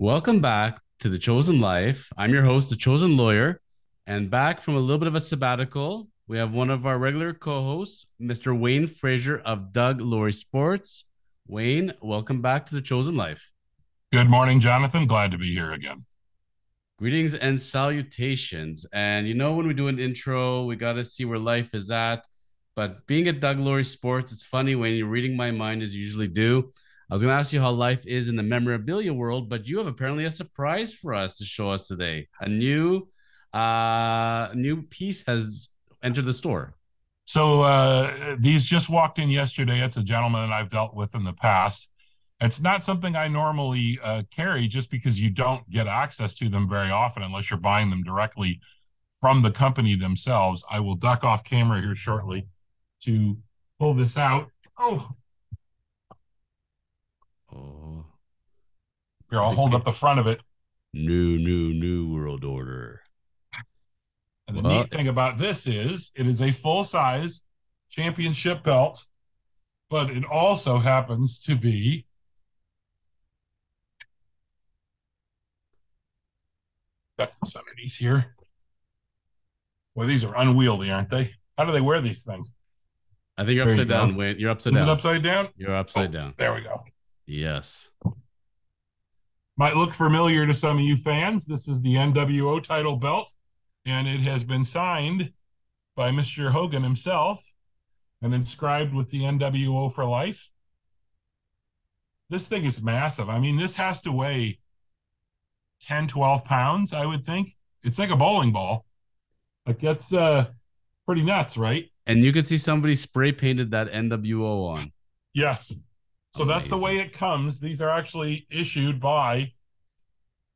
Welcome back to The Chosen Life. I'm your host, The Chosen Lawyer, and back from a little bit of a sabbatical, we have one of our regular co-hosts, Mr. Wayne Frazier of Doug Laurie Sports. Wayne, welcome back to The Chosen Life. Good morning, Jonathan. Glad to be here again. Greetings and salutations. And when we do an intro, we got to see where life is at. But being at Doug Laurie Sports, it's funny when you're reading my mind, as you usually do. I was going to ask you how life is in the memorabilia world, but you have apparently a surprise for us to show us today. A new piece has entered the store. So these just walked in yesterday. It's a gentleman that I've dealt with in the past. It's not something I normally carry just because you don't get access to them very often unless you're buying them directly from the company themselves. I will duck off camera here shortly to pull this out. Oh, Here, I'll hold up the front of it. New world order. And the neat thing about this is it is a full-size championship belt, but it also happens to be got this underneath here. Boy, these are unwieldy, aren't they? How do they wear these things? I think you're upside down, Wayne. You're upside down. Is it upside down? You're upside down. There we go. Yes. Might look familiar to some of you fans. This is the NWO title belt, and it has been signed by Mr. Hogan himself and inscribed with the NWO for life. This thing is massive. I mean, this has to weigh 10, 12 pounds, I would think. It's like a bowling ball. Like, that's pretty nuts, right? And you could see somebody spray painted that NWO on. Yes. So amazing. That's the way it comes. These are actually issued by,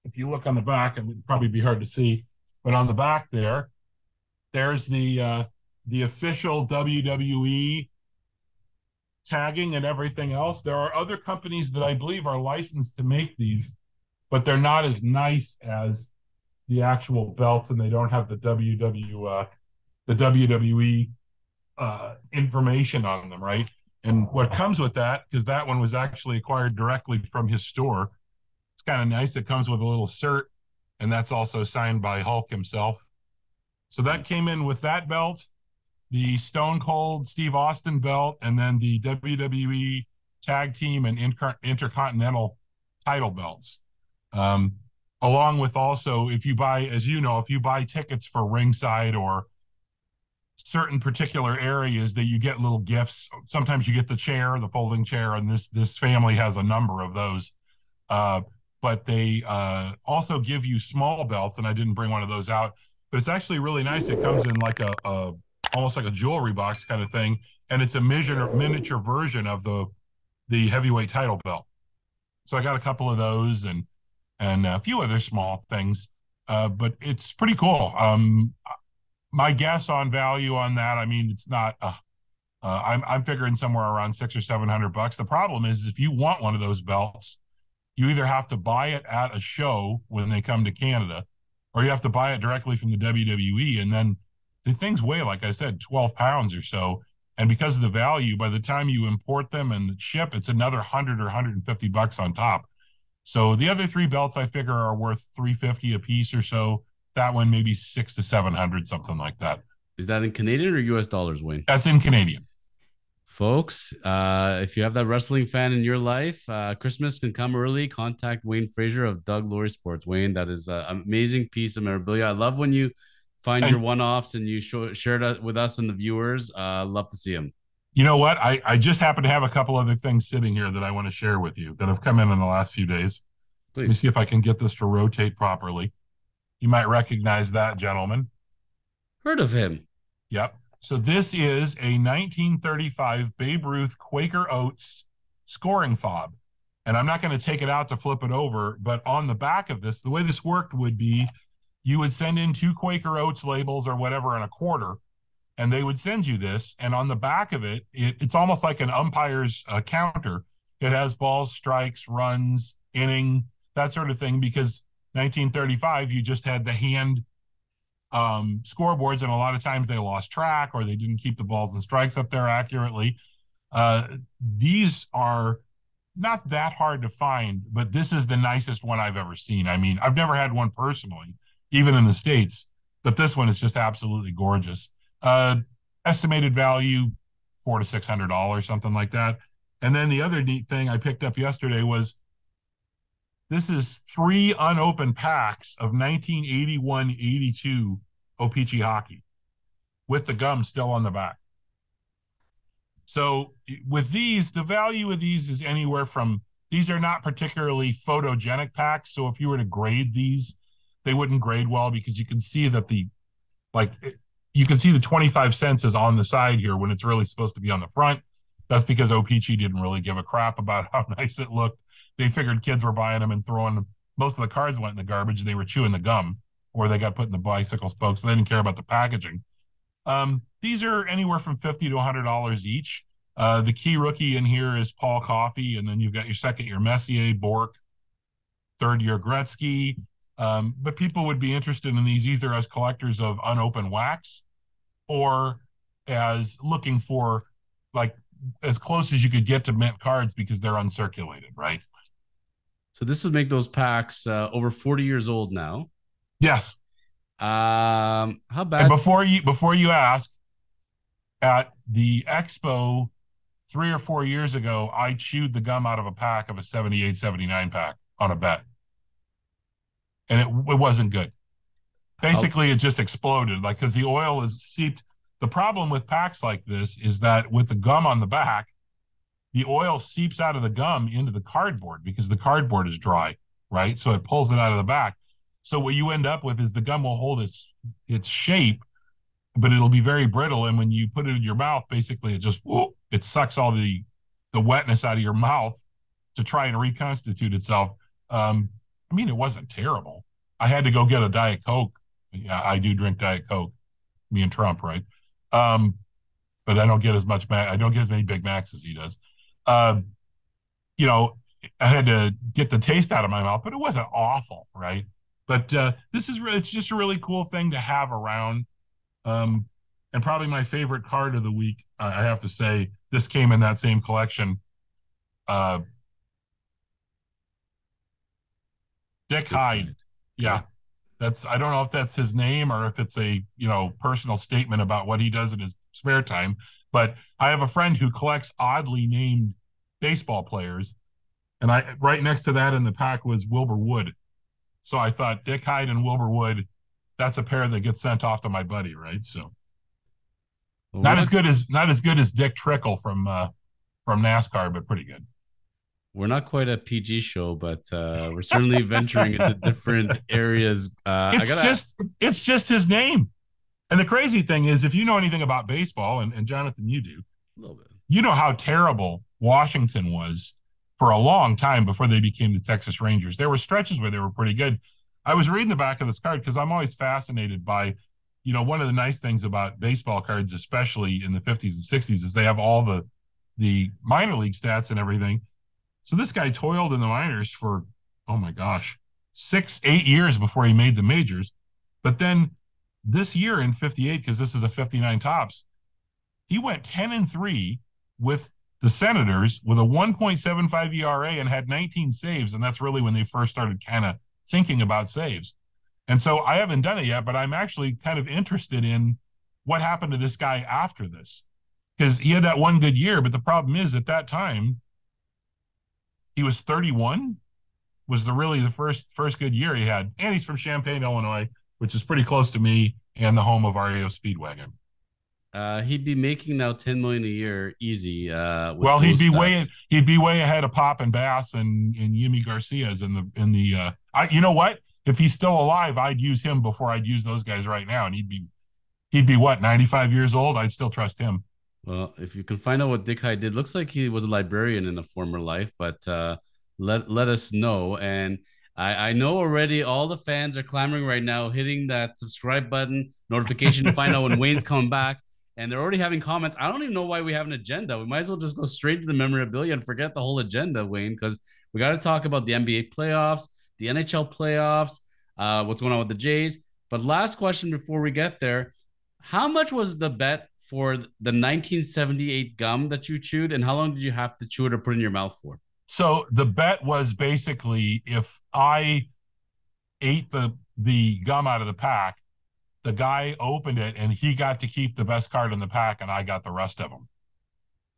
if you look on the back, it would probably be hard to see, but on the back there's the official WWE tagging and everything else. There are other companies that I believe are licensed to make these, but they're not as nice as the actual belts, and they don't have the WWE information on them, right? And what comes with that, because that one was actually acquired directly from his store, it's kind of nice. It comes with a little cert, and that's also signed by Hulk himself. So that came in with that belt, the Stone Cold Steve Austin belt, and then the WWE Tag Team and Intercontinental title belts. Along with also, if you buy, as you know, if you buy tickets for ringside or certain particular areas, that you get little gifts. Sometimes you get the chair, the folding chair, and this family has a number of those. But they also give you small belts, and I didn't bring one of those out, but it's actually really nice. It comes in like a almost like a jewelry box kind of thing, and it's a miniature version of the heavyweight title belt. So I got a couple of those and a few other small things, but it's pretty cool. My guess on value on that, I mean, it's not. I'm figuring somewhere around $600 or $700. The problem is, if you want one of those belts, you either have to buy it at a show when they come to Canada, or you have to buy it directly from the WWE, and then the things weigh, like I said, 12 pounds or so. And because of the value, by the time you import them and ship, it's another 100 or $150 on top. So the other three belts I figure are worth $350 a piece or so. That one maybe $600 to $700, something like that. Is that in Canadian or US dollars, Wayne? That's in Canadian. Folks, if you have that wrestling fan in your life, Christmas can come early. Contact Wayne Frazier of Doug Laurie Sports. Wayne, that is an amazing piece of memorabilia. I love when you find your one-offs and you share it with us and the viewers. Love to see them. You know what? I just happen to have a couple other things sitting here that I want to share with you that have come in the last few days. Please. Let me see if I can get this to rotate properly. You might recognize that gentleman. Heard of him. Yep. So this is a 1935 Babe Ruth Quaker Oats scoring fob. And I'm not going to take it out to flip it over, but on the back of this, the way this worked would be you would send in 2 Quaker Oats labels or whatever and a quarter, and they would send you this. And on the back of it, it's almost like an umpire's counter. It has balls, strikes, runs, inning, that sort of thing, because 1935, you just had the hand scoreboards, and a lot of times they lost track or they didn't keep the balls and strikes up there accurately. These are not that hard to find, but this is the nicest one I've ever seen. I mean, I've never had one personally, even in the States, but this one is just absolutely gorgeous. Uh, Estimated value $400 to $600, something like that. And then the other neat thing I picked up yesterday was this is three unopened packs of 1981-82 O-Pee-Chee hockey with the gum still on the back. So with these, the value of these is anywhere from, these are not particularly photogenic packs. So if you were to grade these, they wouldn't grade well because you can see that like, you can see the 25 cents is on the side here when it's really supposed to be on the front. That's because O-Pee-Chee didn't really give a crap about how nice it looked. They figured kids were buying them and throwing them. Most of the cards went in the garbage. They were chewing the gum or they got put in the bicycle spokes. They didn't care about the packaging. These are anywhere from $50 to $100 each. The key rookie in here is Paul Coffey, and then you've got your second year Messier, Bork, third year Gretzky. But people would be interested in these either as collectors of unopened wax or as looking for like as close as you could get to mint cards because they're uncirculated, right? So this would make those packs over 40 years old now. Yes. How bad? And before you ask, at the expo 3 or 4 years ago, I chewed the gum out of a pack of a 78-79 pack on a bet. And it wasn't good. Basically, it just exploded, like, because the oil is seeped. The problem with packs like this is that with the gum on the back, the oil seeps out of the gum into the cardboard because the cardboard is dry, right? So it pulls it out of the back. So what you end up with is the gum will hold its shape, but it'll be very brittle. And when you put it in your mouth, basically it sucks all the wetness out of your mouth to try and reconstitute itself. I mean, it wasn't terrible. I had to go get a Diet Coke. Yeah, I do drink Diet Coke. Me and Trump, right? But I don't get as many Big Macs as he does. You know, I had to get the taste out of my mouth, but it wasn't awful, right? But it's just a really cool thing to have around. And probably my favorite card of the week, I have to say, this came in that same collection. Dick Hyde. Yeah. I don't know if that's his name or if it's a, personal statement about what he does in his spare time. But I have a friend who collects oddly named baseball players. And right next to that in the pack was Wilbur Wood. So I thought Dick Hyde and Wilbur Wood, that's a pair that gets sent off to my buddy, right? So not as good as Dick Trickle from NASCAR, but pretty good. We're not quite a PG show, but we're certainly venturing into different areas. It's just his name. And the crazy thing is, if you know anything about baseball, and Jonathan, you do, a little bit. You know how terrible Washington was for a long time before they became the Texas Rangers. There were stretches where they were pretty good. I was reading the back of this card because I'm always fascinated by, one of the nice things about baseball cards, especially in the 50s and 60s, is they have all the minor league stats and everything. So this guy toiled in the minors for, oh my gosh, 6-8 years before he made the majors. But then this year in 58, because this is a 59 tops, he went 10-3 with the Senators with a 1.75 ERA and had 19 saves. And that's really when they first started kind of thinking about saves. And so I haven't done it yet, but I'm actually kind of interested in what happened to this guy after this. Because he had that one good year, but the problem is at that time, he was 31, was the first good year he had. And he's from Champaign, Illinois, which is pretty close to me and the home of REO Speedwagon. He'd be making now $10 million a year easy. Well, he'd be way ahead of Pop and Bass and Yimi Garcia's in the. You know what? If he's still alive, I'd use him before I'd use those guys right now, and he'd be what, 95 years old? I'd still trust him. Well, if you can find out what Dick Hyde did, looks like he was a librarian in a former life, but let us know. And I know already all the fans are clamoring right now, hitting that subscribe button, notification to find out when Wayne's coming back. And they're already having comments. I don't even know why we have an agenda. We might as well just go straight to the memorabilia and forget the whole agenda, Wayne, because we got to talk about the NBA playoffs, the NHL playoffs, what's going on with the Jays. But last question before we get there, how much was the bet for the 1978 gum that you chewed, and how long did you have to chew it or put in your mouth for? So the bet was basically if I ate the gum out of the pack, the guy opened it and he got to keep the best card in the pack, and I got the rest of them.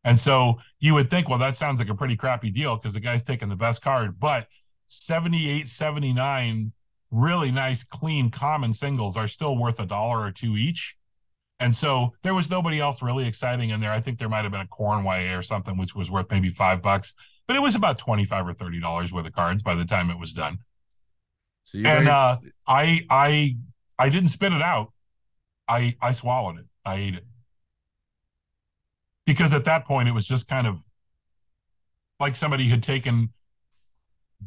And so you would think, well, that sounds like a pretty crappy deal because the guy's taking the best card. But 78, 79, really nice, clean, common singles are still worth $1 or $2 each. And so there was nobody else really exciting in there. I think there might have been a Cornway or something, which was worth maybe $5, but it was about 25 or $30 worth of cards by the time it was done. So you got And your I didn't spit it out. I swallowed it. I ate it because at that point it was just kind of like somebody had taken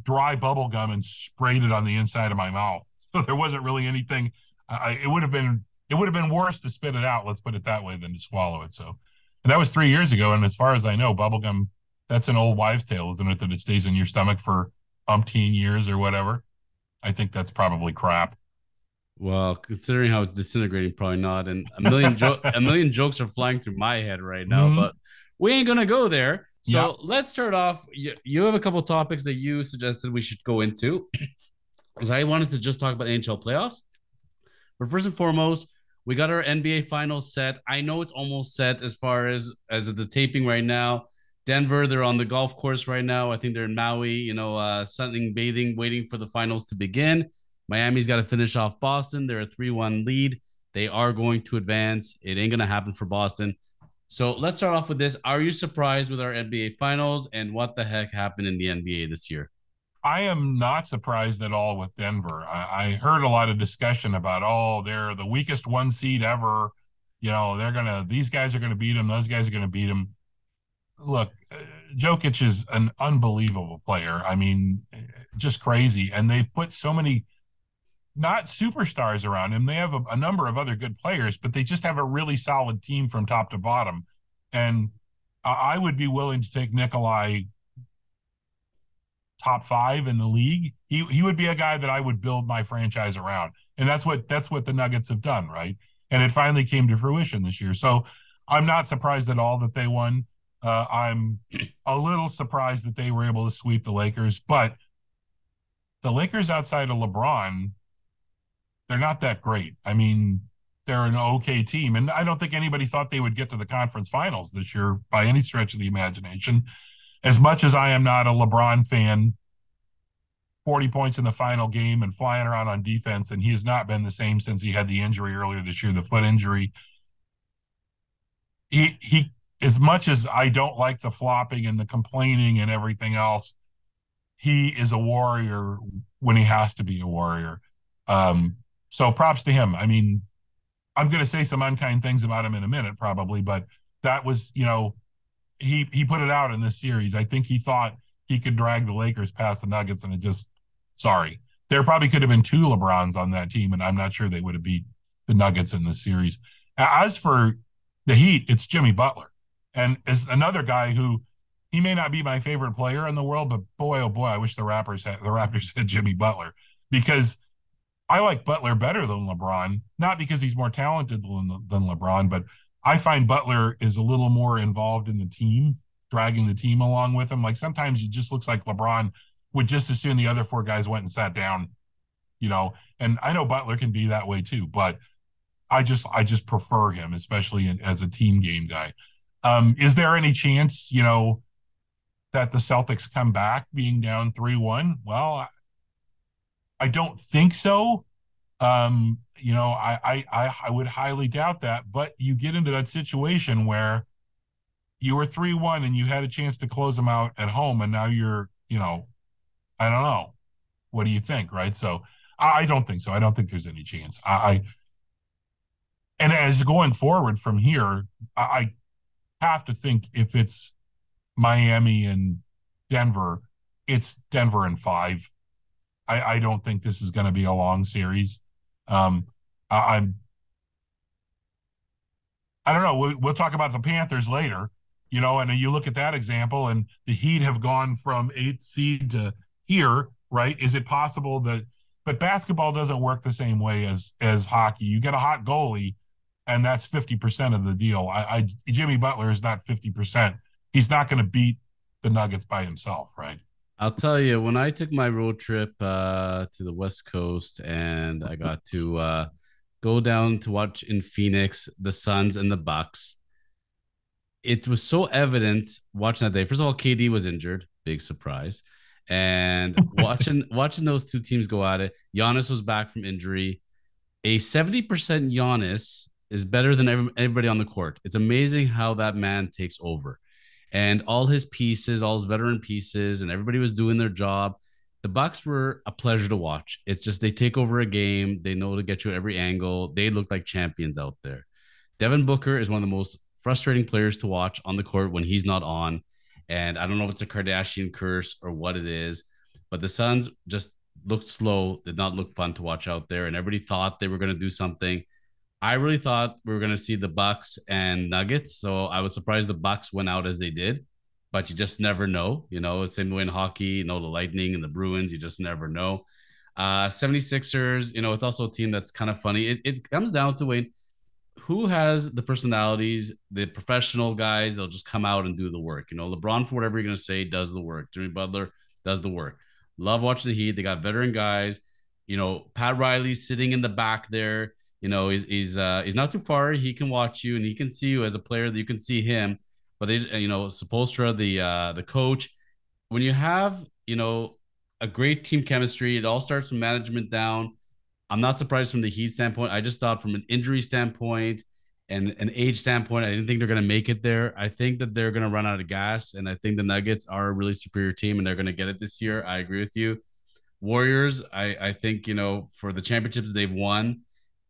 dry bubble gum and sprayed it on the inside of my mouth. So there wasn't really anything. It would have been worse to spit it out. Let's put it that way than to swallow it. So, and that was 3 years ago. And as far as I know, bubble gum, that's an old wives' tale, isn't it? That it stays in your stomach for umpteen years or whatever. I think that's probably crap. well, considering how it's disintegrating, probably not. And a million jokes are flying through my head right now, Mm-hmm. but we ain't gonna go there. Yeah. So let's start off. You have a couple topics that you suggested we should go into, because I wanted to just talk about NHL playoffs. But first and foremost, we got our NBA finals set. I know it's almost set as far as the taping right now. Denver, they're on the golf course right now. I think they're in Maui, sunning, bathing, waiting for the finals to begin. Miami's got to finish off Boston. They're a 3-1 lead. They are going to advance. It ain't going to happen for Boston. So let's start off with this. Are you surprised with our NBA finals, and what the heck happened in the NBA this year? I am not surprised at all with Denver. I heard a lot of discussion about, oh, they're the weakest one seed ever. These guys are gonna beat them. Those guys are gonna beat them. Look, Jokic is an unbelievable player. I mean, just crazy. And they've put so many not superstars around him. They have a number of other good players, but they just have a really solid team from top to bottom. And I would be willing to take Nikolai top five in the league. He would be a guy that I would build my franchise around. And that's what the Nuggets have done, right? And it finally came to fruition this year. So I'm not surprised at all that they won. I'm a little surprised that they were able to sweep the Lakers, but the Lakers outside of LeBron, they're not that great. I mean, they're an okay team, and I don't think anybody thought they would get to the conference finals this year by any stretch of the imagination. As much as I am not a LeBron fan, 40 points in the final game and flying around on defense, and he has not been the same since he had the injury earlier this year, the foot injury. He as much as I don't like the flopping and the complaining and everything else, he is a warrior when he has to be a warrior. So props to him. I mean, I'm going to say some unkind things about him in a minute, probably, but that was, he put it out in this series. I think he thought he could drag the Lakers past the Nuggets, and sorry. There probably could have been two LeBrons on that team, and I'm not sure they would have beat the Nuggets in this series. As for the Heat, it's Jimmy Butler. And as another guy who he may not be my favorite player in the world, but boy, oh boy, I wish the Raptors had Jimmy Butler, because I like Butler better than LeBron, not because he's more talented than LeBron, but I find Butler is a little more involved in the team, dragging the team along with him. Like sometimes he just looks like LeBron would just as soon the other four guys went and sat down, and I know Butler can be that way too, but I just prefer him, especially as a team game guy. Is there any chance, that the Celtics come back being down 3-1? Well, I don't think so. I would highly doubt that, but you get into that situation where you were 3-1 and you had a chance to close them out at home, and now you're, I don't know. What do you think, right? So I don't think so. I don't think there's any chance. And as going forward from here, I have to think if it's Miami and Denver, it's Denver in 5. I don't think this is going to be a long series. I'm I don't know. We'll talk about the Panthers later, and you look at that example, and the Heat have gone from 8th seed to here, right? Is it possible that? But basketball doesn't work the same way as hockey. You get a hot goalie, and that's 50% of the deal. Jimmy Butler is not 50%. He's not going to beat the Nuggets by himself, right? I'll tell you, when I took my road trip to the West Coast and I got to go down to watch in Phoenix the Suns and the Bucks, it was so evident watching that day. First of all, KD was injured, big surprise. And watching those two teams go at it, Giannis was back from injury. A 70% Giannis is better than everybody on the court. It's amazing how that man takes over. And all his pieces, all his veteran pieces, and everybody was doing their job. The Bucks were a pleasure to watch. It's just they take over a game. They know to get you at every angle. They look like champions out there. Devin Booker is one of the most frustrating players to watch on the court when he's not on. And I don't know if it's a Kardashian curse or what it is, but the Suns just looked slow, did not look fun to watch out there. And everybody thought they were going to do something. I really thought we were going to see the Bucks and Nuggets. So I was surprised the Bucks went out as they did, but you just never know. You know, same way in hockey, you know, the Lightning and the Bruins, you just never know. 76ers, you know, it's also a team that's kind of funny. It comes down to Wayne, who has the personalities, the professional guys, they'll just come out and do the work. You know, LeBron, for whatever you're going to say, does the work. Jimmy Butler does the work. Love watching the Heat. They got veteran guys. You know, Pat Riley's sitting in the back there. You know, he's not too far. He can watch you and he can see you as a player that you can see him. But they, you know, Sepulstra, the coach, when you have, you know, a great team chemistry, it all starts from management down. I'm not surprised from the Heat standpoint. I just thought from an injury standpoint and an age standpoint, I didn't think they're going to make it there. I think that they're going to run out of gas, and I think the Nuggets are a really superior team, and they're going to get it this year. I agree with you. Warriors, I think, you know, for the championships they've won,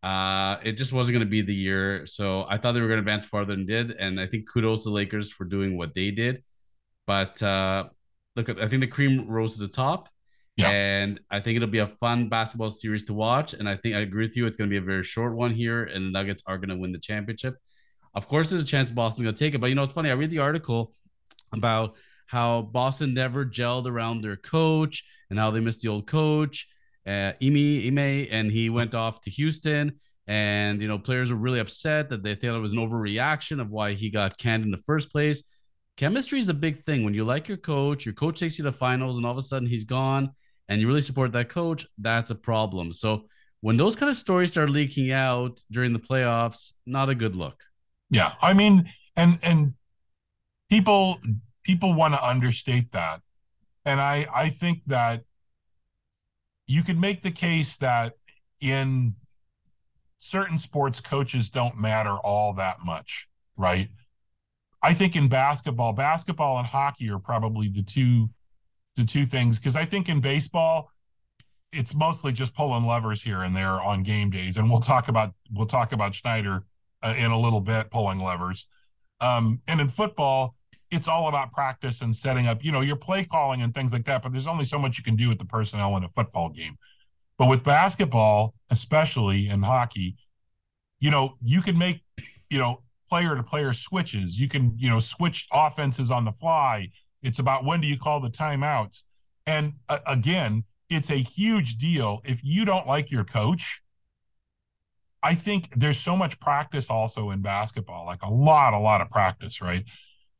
it just wasn't going to be the year. So I thought they were going to advance farther than did, and I think kudos to the Lakers for doing what they did. But look, I think the cream rose to the top. Yeah. And I think it'll be a fun basketball series to watch. And I think I agree with you. It's going to be a very short one here, and the Nuggets are going to win the championship. Of course, there's a chance Boston's going to take it. But, you know, it's funny. I read the article about how Boston never gelled around their coach and how they missed the old coach, Ime, and he went off to Houston. And, you know, players were really upset that they thought it was an overreaction of why he got canned in the first place. Chemistry is a big thing. When you like your coach takes you to finals, and all of a sudden he's gone and you really support that coach, that's a problem. So when those kind of stories start leaking out during the playoffs, not a good look. Yeah. I mean, and people want to understate that. And I think that you could make the case that in certain sports, coaches don't matter all that much, right? I think in basketball and hockey are probably the two things, because I think in baseball it's mostly just pulling levers here and there on game days, and we'll talk about Schneider in a little bit, pulling levers. And in football, it's all about practice and setting up, you know, your play calling and things like that. But there's only so much you can do with the personnel in a football game. But with basketball, especially in hockey, you know, you can make, you know, player to player switches. You can, you know, switch offenses on the fly. It's about when do you call the timeouts. And again, it's a huge deal. If you don't like your coach, I think there's so much practice also in basketball, like a lot of practice, right?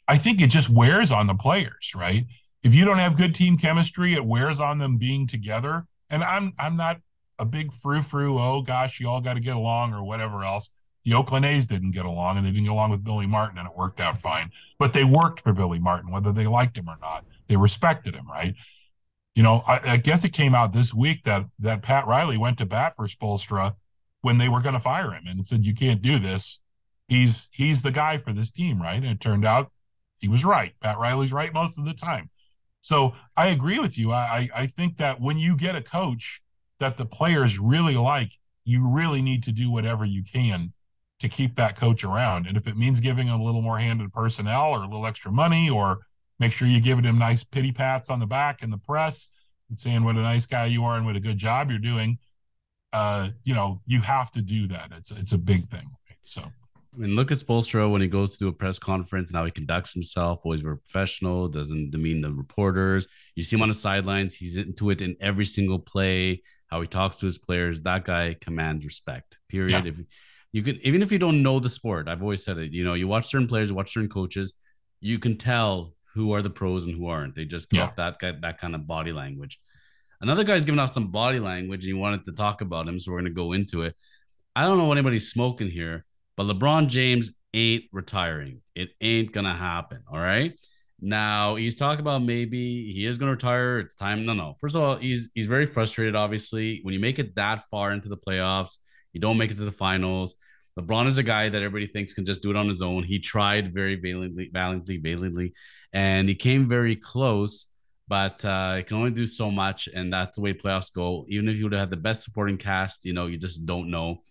I think it just wears on the players, right? If you don't have good team chemistry, it wears on them being together. And I'm not a big frou-frou, oh gosh, you all got to get along or whatever else. The Oakland A's didn't get along, and they didn't get along with Billy Martin, and it worked out fine. But they worked for Billy Martin, whether they liked him or not. They respected him, right? You know, I guess it came out this week that Pat Riley went to bat for Spoelstra when they were going to fire him and said, you can't do this. He's the guy for this team, right? And it turned out he was right. Pat Riley's right most of the time. So I agree with you. I think that when you get a coach that the players really like, you really need to do whatever you can to keep that coach around. And if it means giving him a little more handed personnel or a little extra money, or make sure you're giving him nice pity pats on the back in the press and saying what a nice guy you are and what a good job you're doing, you know, you have to do that. It's a big thing. Right? So, I mean, look at Spolstra when he goes to do a press conference and how he conducts himself, always very professional, doesn't demean the reporters. You see him on the sidelines. He's into it in every single play, how he talks to his players. That guy commands respect, period. Yeah. If you can, even if you don't know the sport, I've always said it, you know, you watch certain players, you watch certain coaches, you can tell who are the pros and who aren't. They just give Yeah. off that kind of body language. Another guy's giving off some body language, and you wanted to talk about him, so we're going to go into it. I don't know what anybody's smoking here, but LeBron James ain't retiring. It ain't gonna happen. All right. Now he's talking about maybe he is gonna retire. It's time. No. First of all, he's very frustrated. Obviously, when you make it that far into the playoffs, you don't make it to the finals. LeBron is a guy that everybody thinks can just do it on his own. He tried very valiantly, and he came very close, but he can only do so much, and that's the way playoffs go. Even if you would have had the best supporting cast, you just don't know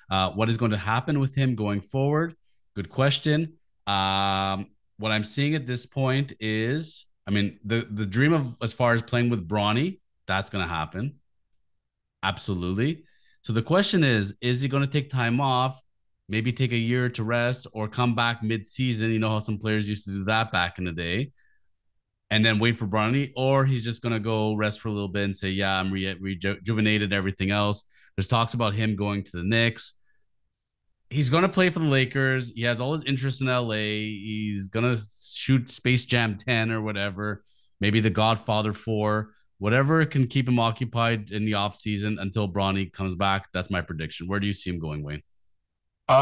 what is going to happen with him going forward. Good question. What I'm seeing at this point is, I mean, the dream of as far as playing with Bronny, that's going to happen. Absolutely. So the question is he going to take time off, maybe take a year to rest, or come back mid-season? You know how some players used to do that back in the day, and then wait for Bronny, or he's just going to go rest for a little bit and say, yeah, I'm rejuvenated, everything else. There's talks about him going to the Knicks. He's going to play for the Lakers. He has all his interest in LA. He's going to shoot Space Jam 10 or whatever, maybe The Godfather 4, whatever can keep him occupied in the offseason until Bronny comes back. That's my prediction. Where do you see him going, Wayne?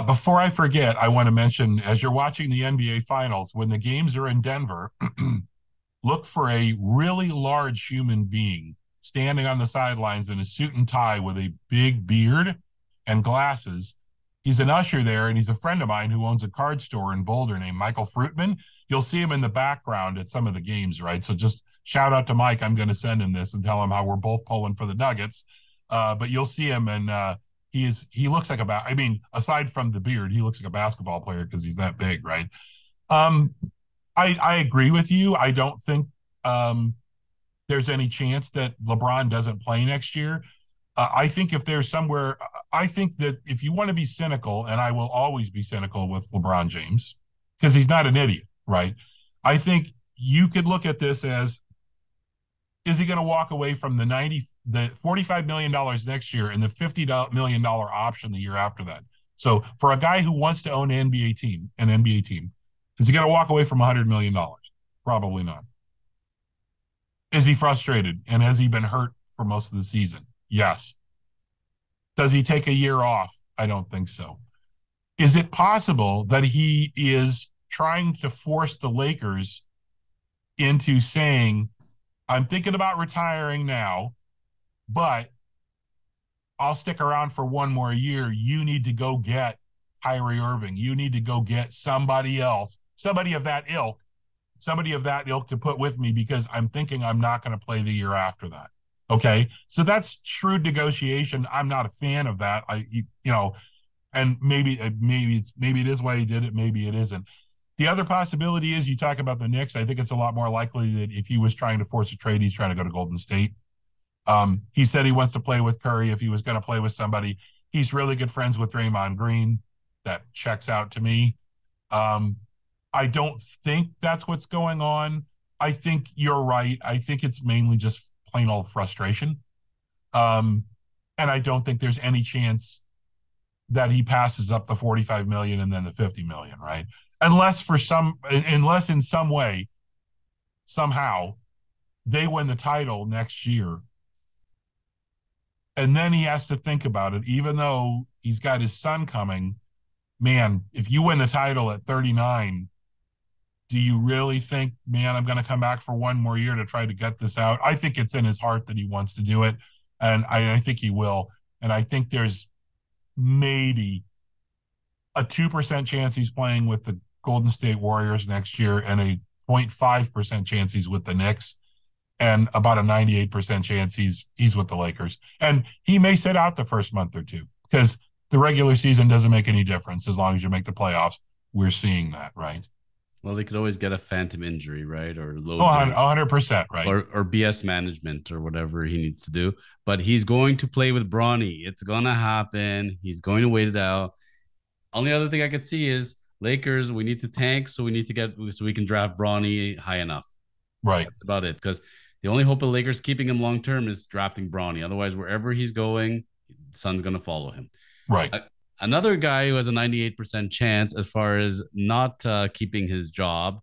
Before I forget, I want to mention, as you're watching the NBA Finals, when the games are in Denver, look for a really large human being standing on the sidelines in a suit and tie with a big beard and glasses. He's an usher there, and he's a friend of mine who owns a card store in Boulder named Michael Fruitman. You'll see him in the background at some of the games, right? So just shout out to Mike. I'm going to send him this and tell him how we're both pulling for the Nuggets. But you'll see him, and he looks like I mean, aside from the beard, he looks like a basketball player because he's that big, right? I agree with you. I don't think there's any chance that LeBron doesn't play next year. I think if there's somewhere, I think that if you want to be cynical, and I will always be cynical with LeBron James because he's not an idiot, right? I think you could look at this as, is he going to walk away from the $45 million next year and the $50 million option the year after that? So for a guy who wants to own an NBA team, is he going to walk away from $100 million? Probably not. Is he frustrated? And has he been hurt for most of the season? Yes. Does he take a year off? I don't think so. Is it possible that he is trying to force the Lakers into saying, I'm thinking about retiring now, but I'll stick around for one more year. You need to go get Kyrie Irving. You need to go get somebody else, somebody of that ilk to put with me because I'm thinking I'm not going to play the year after that. Okay. So that's shrewd negotiation. I'm not a fan of that. And maybe it is why he did it. Maybe it isn't. The other possibility is you talk about the Knicks. I think it's a lot more likely that if he was trying to force a trade, he's trying to go to Golden State. He said he wants to play with Curry if he was going to play with somebody. He's really good friends with Draymond Green. That checks out to me. I don't think that's what's going on. I think you're right. I think it's mainly just plain old frustration. And I don't think there's any chance that he passes up the 45 million and then the 50 million, right? Unless in some way, somehow, they win the title next year. And then he has to think about it, even though he's got his son coming. Man, if you win the title at 39, do you really think, man, I'm going to come back for one more year to try to get this out? I think it's in his heart that he wants to do it, and I think he will. And I think there's maybe a 2% chance he's playing with the Golden State Warriors next year and a 0.5% chance he's with the Knicks and about a 98% chance he's with the Lakers. And he may sit out the first month or two because the regular season doesn't make any difference as long as you make the playoffs. We're seeing that, right? Well, they could always get a phantom injury, right? Or low 100%, right? Or BS management or whatever he needs to do. But he's going to play with Bronny. It's going to happen. He's going to wait it out. Only other thing I could see is Lakers, we need to tank, so we can draft Bronny high enough. Right. That's about it. Because the only hope of Lakers keeping him long term is drafting Bronny. Otherwise, wherever he's going, the Sun's going to follow him. Right. Another guy who has a 98% chance as far as not keeping his job,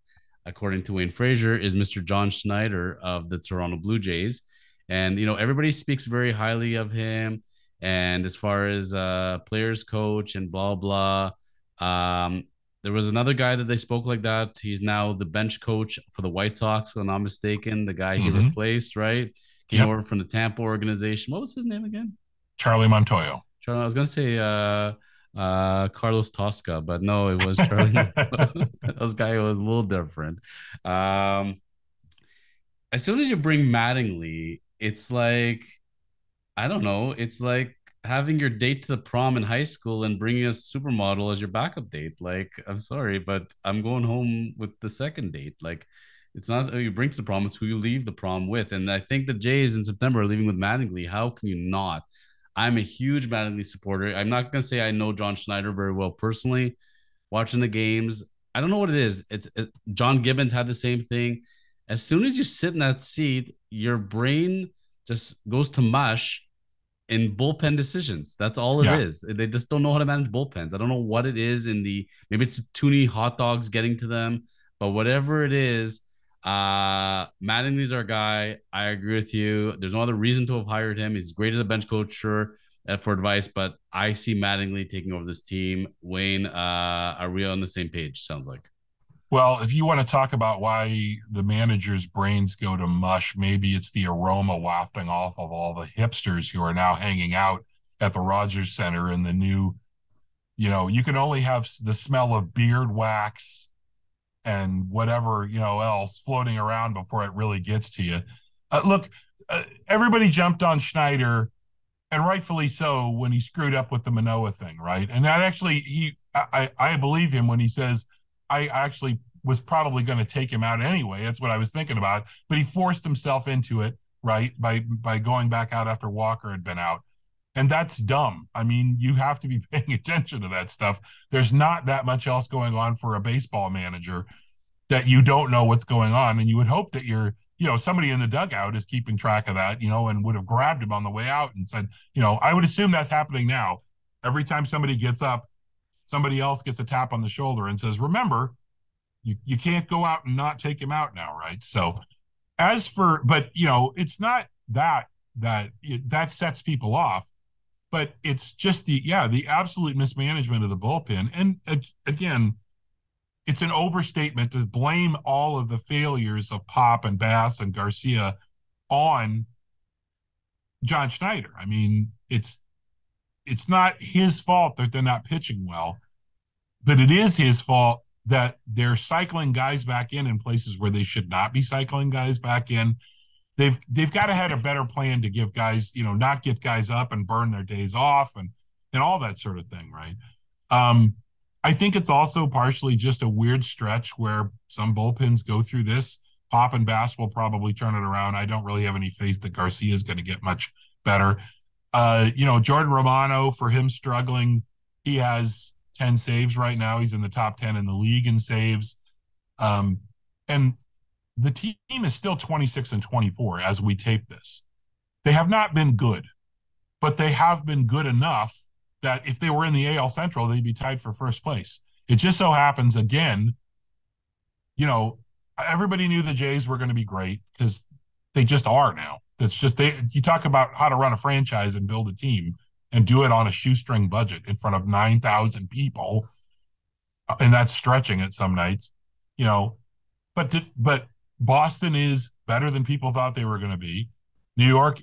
according to Wayne Frazier, is Mr. John Schneider of the Toronto Blue Jays. And, everybody speaks very highly of him. And as far as players coach and blah, blah, um, there was another guy that they spoke like that. He's now the bench coach for the White Sox, if I'm not mistaken. The guy he Mm-hmm. replaced, right? Came Yep. over from the Tampa organization. What was his name again? Charlie Montoyo. Charlie, I was gonna say Carlos Tosca, but no, it was Charlie Montoya. This guy was a little different. Um, as soon as you bring Mattingly, it's like I don't know. It's like having your date to the prom in high school and bringing a supermodel as your backup date. Like, I'm sorry, but I'm going home with the second date. Like, it's not who you bring to the prom, it's who you leave the prom with. And I think the Jays in September are leaving with Mattingly. How can you not? I'm a huge Mattingly supporter. I'm not going to say I know John Schneider very well personally. Watching the games, I don't know what it is. John Gibbons had the same thing. As soon as you sit in that seat, your brain just goes to mush in bullpen decisions. That's all it Yeah. is. They just don't know how to manage bullpens. I don't know what it is in the maybe it's too many hot dogs getting to them, but whatever it is, Mattingly's our guy. I agree with you. There's no other reason to have hired him. He's great as a bench coach, sure, for advice, but I see Mattingly taking over this team. Wayne, are we on the same page? Sounds like. Well, if you want to talk about why the manager's brains go to mush, maybe it's the aroma wafting off of all the hipsters who are now hanging out at the Rogers Center in the new, you can only have the smell of beard wax and whatever, else floating around before it really gets to you. Look, everybody jumped on Schneider, and rightfully so, when he screwed up with the Manoah thing, right? And that actually, I believe him when he says, I actually was probably going to take him out anyway. That's what I was thinking about. But he forced himself into it, right? By going back out after Walker had been out. And that's dumb. I mean, you have to be paying attention to that stuff. There's not that much else going on for a baseball manager that you don't know what's going on. And you would hope that somebody in the dugout is keeping track of that, and would have grabbed him on the way out and said, I would assume that's happening now. Every time somebody gets up, somebody else gets a tap on the shoulder and says, remember, you can't go out and not take him out now, right? So it's not that sets people off, but it's just the absolute mismanagement of the bullpen. And again, it's an overstatement to blame all of the failures of Pop and Bass and Garcia on John Schneider. I mean, it's not his fault that they're not pitching well, but it is his fault that they're cycling guys back in places where they should not be cycling guys back in. They've got to have a better plan to give guys, not get guys up and burn their days off and all that sort of thing, right? I think it's also partially just a weird stretch where some bullpens go through this. Pop and Bass will probably turn it around. I don't really have any faith that Garcia is going to get much better. Jordan Romano, for him struggling, he has 10 saves right now. He's in the top 10 in the league in saves. And the team is still 26-24 as we tape this. They have not been good, but they have been good enough that if they were in the AL Central, they'd be tied for first place. It just so happens, again, everybody knew the Jays were going to be great because they just are now. That's just you talk about how to run a franchise and build a team and do it on a shoestring budget in front of 9,000 people. And that's stretching it some nights, but Boston is better than people thought they were going to be. New York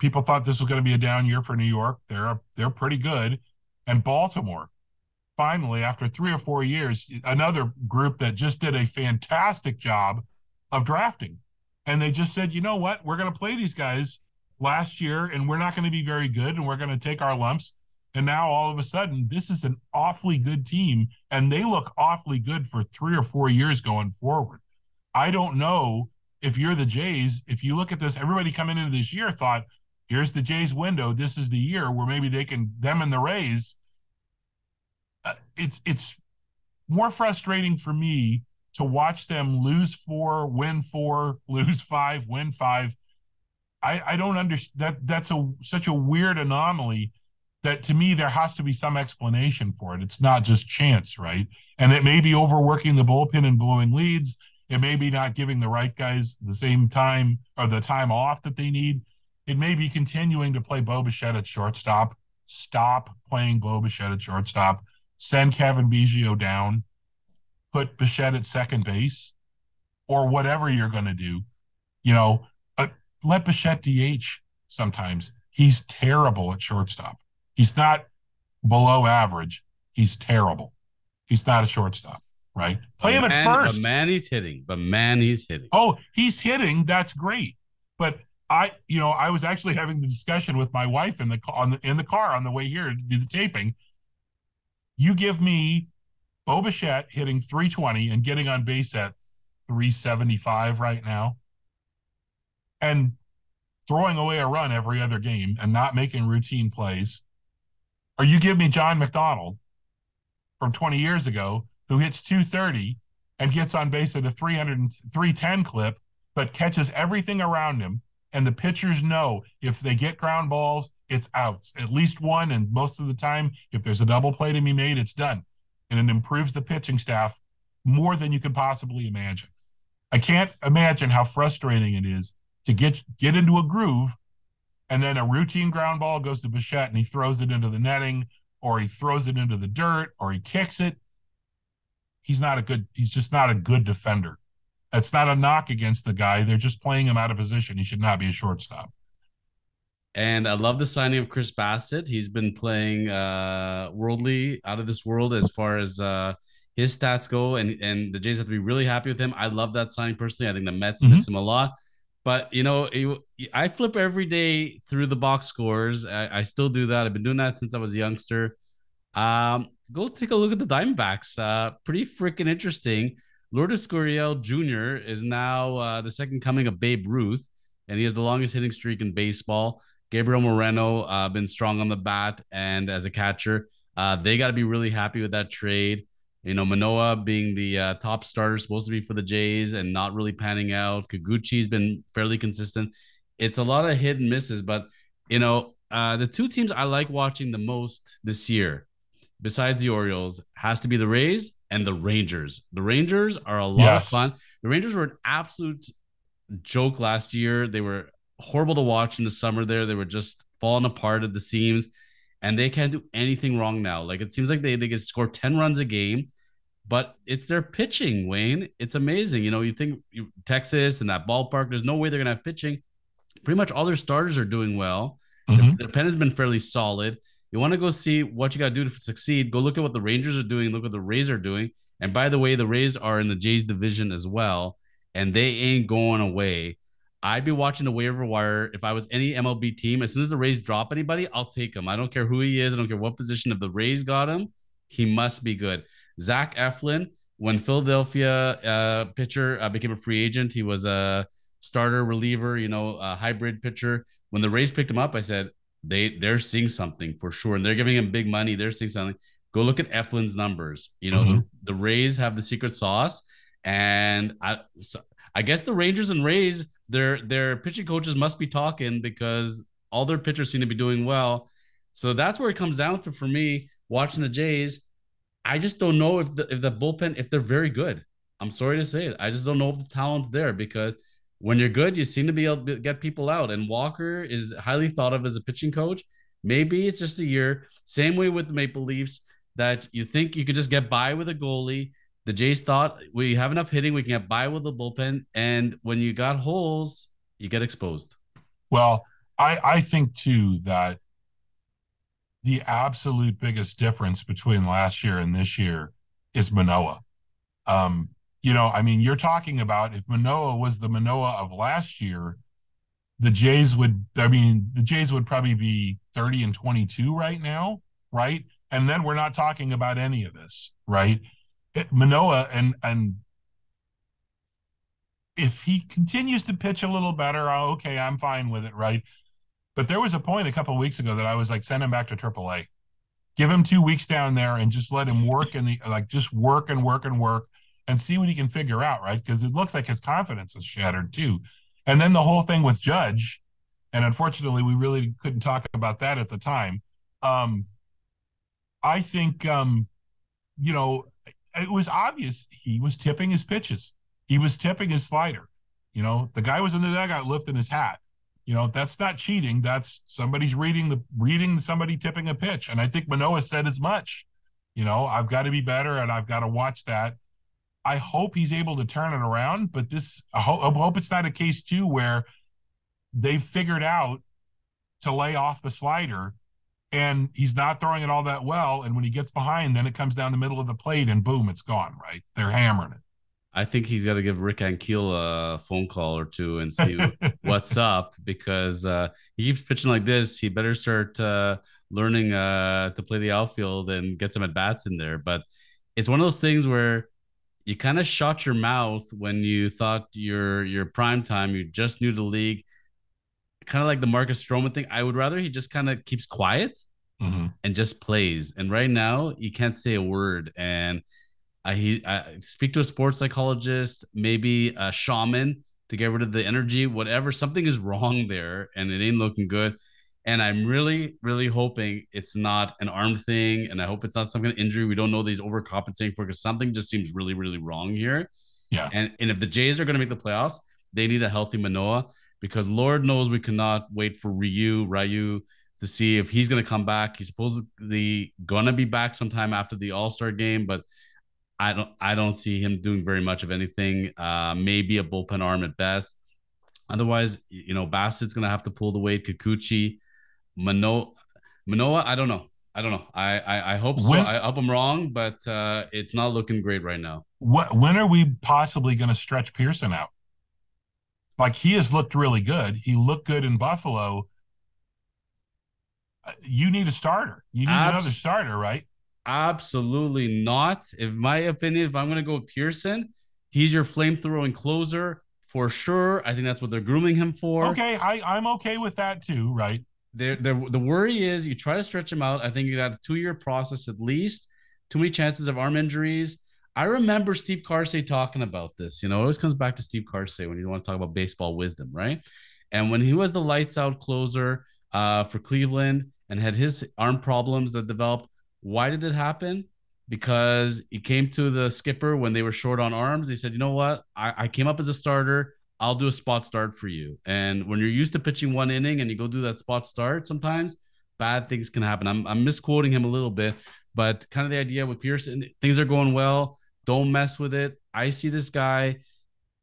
people thought this was going to be a down year for New York. They're pretty good. And Baltimore, finally, after 3 or 4 years, another group that just did a fantastic job of drafting. And they just said, you know what? We're going to play these guys last year, and we're not going to be very good, and we're going to take our lumps. And now all of a sudden, this is an awfully good team, and they look awfully good for 3 or 4 years going forward. I don't know if you're the Jays. If you look at this, everybody coming into this year thought, here's the Jays window. This is the year where maybe them and the Rays. It's more frustrating for me to watch them lose 4, win 4, lose 5, win 5. I don't understand that. That's such a weird anomaly that to me there has to be some explanation for it. It's not just chance, right? And it may be overworking the bullpen and blowing leads. It may be not giving the right guys the same time or the time off that they need. It may be continuing to play Bo Bichette at shortstop. Stop playing Bo Bichette at shortstop. Send Kevin Biggio down. Put Bichette at second base or whatever you're going to do. You know, let Bichette DH sometimes. He's terrible at shortstop. He's not below average. He's terrible. He's not a shortstop, right? Play him at But first. man, he's hitting. But man, he's hitting. Oh, he's hitting. That's great. But I was actually having the discussion with my wife in the car on the way here to do the taping. You give me Bo Bichette hitting 320 and getting on base at 375 right now, and throwing away a run every other game and not making routine plays. Or you give me John McDonald from 20 years ago who hits 230 and gets on base at a 310 clip, but catches everything around him. And the pitchers know if they get ground balls, it's outs, at least one. And most of the time, if there's a double play to be made, it's done. And it improves the pitching staff more than you could possibly imagine. I can't imagine how frustrating it is to get into a groove, and then a routine ground ball goes to Bichette and he throws it into the netting, or he throws it into the dirt, or he kicks it. He's just not a good defender. That's not a knock against the guy. They're just playing him out of position. He should not be a shortstop. And I love the signing of Chris Bassett. He's been playing worldly, out of this world as far as his stats go, and the Jays have to be really happy with him. I love that signing personally. I think the Mets miss him a lot. But, I flip every day through the box scores. I still do that. I've been doing that since I was a youngster. Go take a look at the Diamondbacks. Pretty freaking interesting. Lourdes Gurriel Jr. is now the second coming of Babe Ruth, and he has the longest hitting streak in baseball. Gabriel Moreno been strong on the bat and as a catcher. They got to be really happy with that trade. Manoah being the top starter, supposed to be for the Jays, and not really panning out. Kikuchi's been fairly consistent. It's a lot of hit and misses, but the two teams I like watching the most this year, besides the Orioles, has to be the Rays and the Rangers. The Rangers are a lot of fun. The Rangers were an absolute joke last year. They were horrible to watch in the summer there. They were just falling apart at the seams, and they can't do anything wrong now. Like, it seems like they can score 10 runs a game, but it's their pitching, Wayne. It's amazing. You think Texas and that ballpark, there's no way they're going to have pitching. Pretty much all their starters are doing well. Their pen has been fairly solid. You want to go see what you got to do to succeed, go look at what the Rangers are doing, look what the Rays are doing. And by the way, the Rays are in the Jays division as well, and they ain't going away. I'd be watching the waiver wire if I was any MLB team. As soon as the Rays drop anybody, I'll take him. I don't care who he is. I don't care what position. If the Rays got him, he must be good. Zach Eflin, when Philadelphia pitcher became a free agent, he was a starter reliever, a hybrid pitcher. When the Rays picked him up, I said, they're seeing something for sure, and they're giving him big money. They're seeing something. Go look at Eflin's numbers. The Rays have the secret sauce, and I guess the Rangers and Rays, their pitching coaches must be talking, because all their pitchers seem to be doing well. So that's where it comes down to for me watching the Jays. I just don't know if the bullpen, if they're very good. I'm sorry to say it. I just don't know if the talent's there, because when you're good, you seem to be able to get people out. And Walker is highly thought of as a pitching coach. Maybe it's just a year. Same way with the Maple Leafs, that you think you could just get by with a goalie. The Jays thought, we have enough hitting, we can get by with the bullpen. And when you got holes, you get exposed. Well, I think, too, that the absolute biggest difference between last year and this year is Manoah. You're talking about, if Manoah was the Manoah of last year, the Jays would probably be 30-22 right now, right? And then we're not talking about any of this, right? Manoah, and if he continues to pitch a little better, okay, I'm fine with it, right? But there was a point a couple of weeks ago that I was like, send him back to AAA. Give him 2 weeks down there and just let him work just work and see what he can figure out, right? Because it looks like his confidence is shattered too. And then the whole thing with Judge, and unfortunately we really couldn't talk about that at the time. I think, it was obvious he was tipping his pitches. He was tipping his slider. The guy was in the dugout lifting his hat. That's not cheating. That's somebody's reading somebody tipping a pitch. And I think Manoah said as much. I've got to be better and I've got to watch that. I hope he's able to turn it around, but I hope it's not a case too where they've figured out to lay off the slider and he's not throwing it all that well. And when he gets behind, then it comes down the middle of the plate and boom, it's gone, right? They're hammering I think he's got to give Rick Ankiel a phone call or two and see it. what's up because he keeps pitching like this. He better start learning to play the outfield and get some at bats in there. But it's one of those things where you kind of shot your mouth when you thought your prime time. You just knew the league, kind of like the Marcus Stroman thing. I would rather he just kind of keeps quiet Mm-hmm. and just plays. And right now, he can't say a word. And I speak to a sports psychologist, maybe a shaman to get rid of the energy, whatever. Something is wrong there, and it ain't looking good. And I'm really, really hoping it's not an arm thing, and I hope it's not some kind of injury we don't know that he's overcompensating for because something just seems really, really wrong here. Yeah. And if the Jays are going to make the playoffs, they need a healthy Manoah because Lord knows we cannot wait for Ryu to see if he's going to come back. He's supposedly going to be back sometime after the All-Star game, but I don't see him doing very much of anything. Maybe a bullpen arm at best. Otherwise, Bassett's gonna have to pull the weight. Kikuchi, Manoa, I don't know. I hope so. When I hope I'm wrong, but it's not looking great right now. when are we possibly going to stretch Pearson out? Like he has looked really good. He looked good in Buffalo. You need a starter. You need another Abs- starter, right? Absolutely not. In my opinion, if I'm gonna go with Pearson, he's your flame-throwing closer for sure. I think that's what they're grooming him for. Okay, I'm okay with that too, right? The worry is you try to stretch him out. I think you got a 2 year process at least. Too many chances of arm injuries. I remember Steve Carsey talking about this. It always comes back to Steve Carsey when you want to talk about baseball wisdom, right? And when he was the lights out closer for Cleveland and had his arm problems that developed, why did it happen? Because he came to the skipper when they were short on arms. He said, you know what? I came up as a starter. I'll do a spot start for you. And when you're used to pitching 1 inning and you go do that spot start, sometimes bad things can happen. I'm misquoting him a little bit, but kind of the idea with Pearson, things are going well. Don't mess with it. I see this guy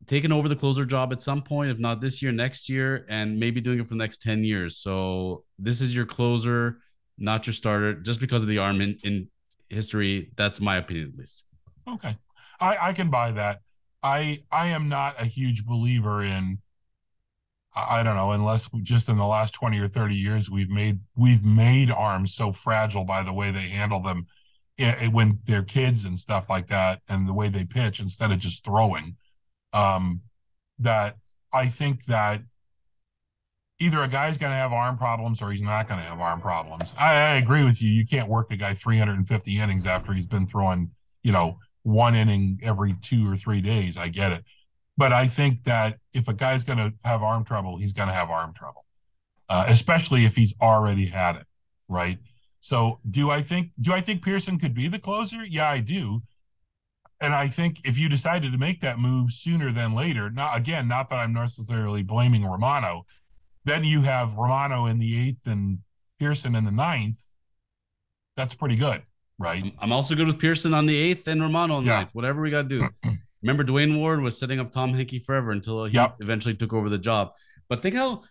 taking over the closer job at some point, if not this year, next year, and maybe doing it for the next 10 years. So this is your closer, not your starter, just because of the arm in history. That's my opinion, at least. Okay, I can buy that. I am not a huge believer in. I don't know, unless just in the last 20 or 30 years we've made arms so fragile by the way they handle them when they're kids and stuff like that, and the way they pitch instead of just throwing. Um, that I think that either a guy's going to have arm problems or he's not going to have arm problems. I agree with you. You can't work a guy 350 innings after he's been throwing, 1 inning every 2 or 3 days. I get it. But I think that if a guy's going to have arm trouble, he's going to have arm trouble, especially if he's already had it, right? So do I think Pearson could be the closer? Yeah, I do. And I think if you decided to make that move sooner than later, not that I'm necessarily blaming Romano, then you have Romano in the 8th and Pearson in the 9th. That's pretty good, right? I'm also good with Pearson on the 8th and Romano on the Yeah. 9th, whatever we got to do. Remember, Dwayne Ward was setting up Tom Hickey forever until he Yep. eventually took over the job. But think how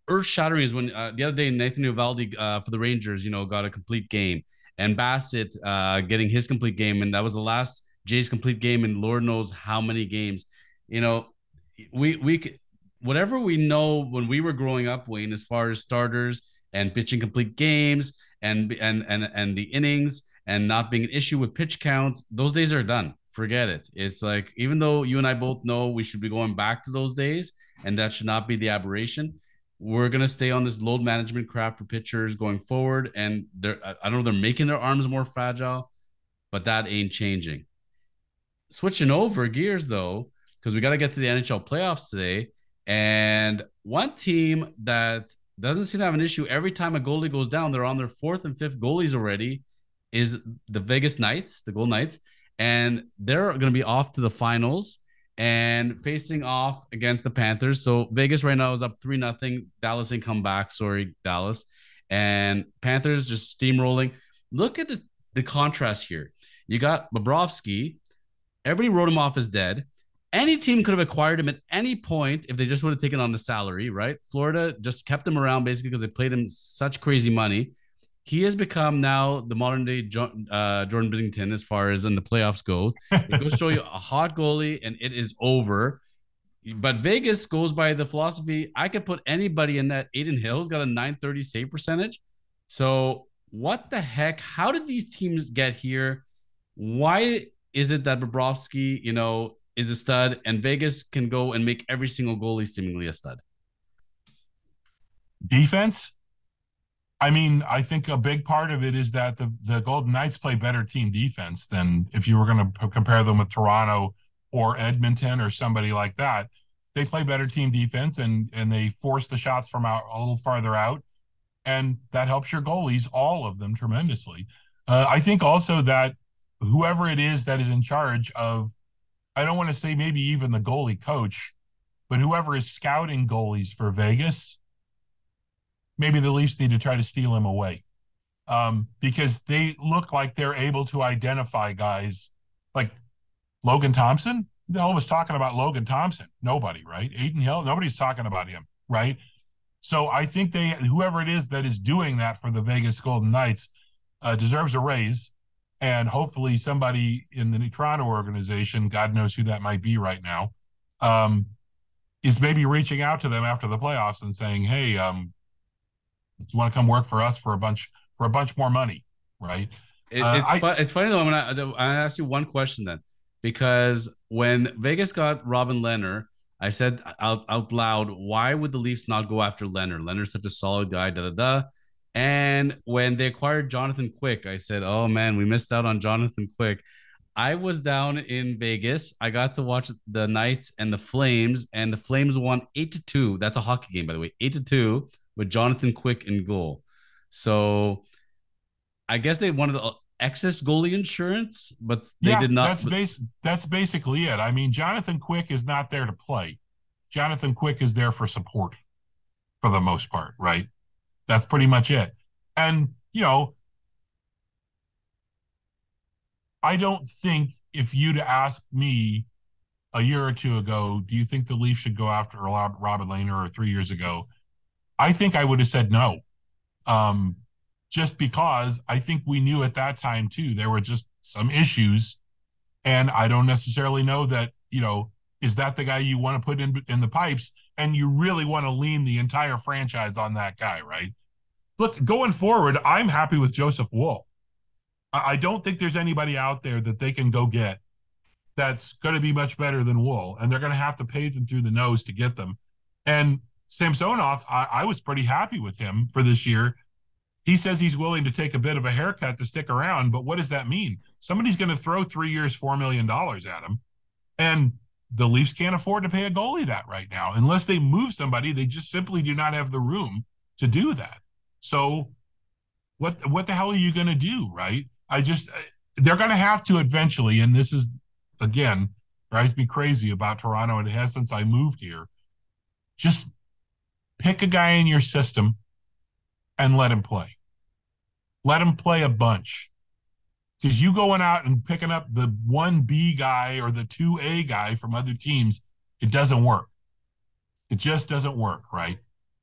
earth shattering is when the other day Nathan Eovaldi for the Rangers, got a complete game, and Bassett getting his complete game, and that was the last Jay's complete game in Lord knows how many games. You know, we whatever we know when we were growing up, Wayne, as far as starters and pitching complete games and the innings and not being an issue with pitch counts, those days are done. Forget it. It's like even though you and I both know we should be going back to those days, and that should not be the aberration. We're gonna stay on this load management crap for pitchers going forward, and I don't know, they're making their arms more fragile, but that ain't changing. Switching over gears though, because we got to get to the NHL playoffs today, and one team that doesn't seem to have an issue every time a goalie goes down, they're on their fourth and fifth goalies already, is the Vegas Knights, the Gold Knights, and they're going to be off to the finals. and facing off against the Panthers. So Vegas right now is up 3-0. Dallas ain't come back. Sorry, Dallas. And Panthers just steamrolling. Look at the contrast here. You got Bobrovsky. Everybody wrote him off as dead. Any team could have acquired him at any point if they just would have taken on the salary, right? Florida just kept him around basically because they played him such crazy money. He has become now the modern day Jordan Binnington as far as in the playoffs go. It goes to show you a hot goalie and it is over. But Vegas goes by the philosophy I could put anybody in that. Aiden Hill's got a 930 save percentage. So what the heck? How did these teams get here? Why is it that Bobrovsky, is a stud and Vegas can go and make every single goalie seemingly a stud? Defense. I mean, I think a big part of it is that the Golden Knights play better team defense than if you were going to compare them with Toronto or Edmonton or somebody like that. They play better team defense and they force the shots from out a little farther out, and that helps your goalies, all of them, tremendously. I think also that whoever it is that is in charge of, I don't want to say maybe even the goalie coach, but whoever is scouting goalies for Vegas, maybe the Leafs need to try to steal him away, because they look like they're able to identify guys like Logan Thompson. Who the hell was talking about Logan Thompson? Nobody, right? Aiden Hill, nobody's talking about him, right? So I think whoever it is that is doing that for the Vegas Golden Knights deserves a raise, and hopefully somebody in the Toronto organization, God knows who that might be right now, is maybe reaching out to them after the playoffs and saying, "Hey, you want to come work for us for a bunch more money," right? It's funny though. I'm gonna ask you one question then, because when Vegas got Robin Lehner, I said out loud, why would the Leafs not go after Lehner? Leonard's such a solid guy, da da da. And when they acquired Jonathan Quick, I said, oh man, we missed out on Jonathan Quick. I was down in Vegas. I got to watch the Knights and the Flames, and the Flames won 8-2. That's a hockey game, by the way, 8-2 with Jonathan Quick in goal. So I guess they wanted excess goalie insurance, but they Yeah, did not. that's basically it. I mean, Jonathan Quick is not there to play. Jonathan Quick is there for support for the most part, right? That's pretty much it. And, I don't think if you'd asked me a year or two ago, do you think the Leafs should go after Robin Lehner, or 3 years ago? I think I would have said no. Um, just because I think we knew at that time too, there were just some issues. And I don't necessarily know that, is that the guy you want to put in the pipes? And you really want to lean the entire franchise on that guy, right? Look, going forward, I'm happy with Joseph Woll. I don't think there's anybody out there that they can go get that's going to be much better than Woll, and they're going to have to pay them through the nose to get them. And Samsonov, I was pretty happy with him for this year. He says he's willing to take a bit of a haircut to stick around, but what does that mean? Somebody's going to throw 3 years, $4 million at him, and the Leafs can't afford to pay a goalie that right now. Unless they move somebody, they just simply do not have the room to do that. So what the hell are you going to do, right? They're going to have to eventually, and this is, again, drives me crazy about Toronto, and it has since I moved here. Just pick a guy in your system and let him play. Let him play a bunch. Because you going out and picking up the 1B guy or the 2A guy from other teams, it doesn't work. It just doesn't work, right?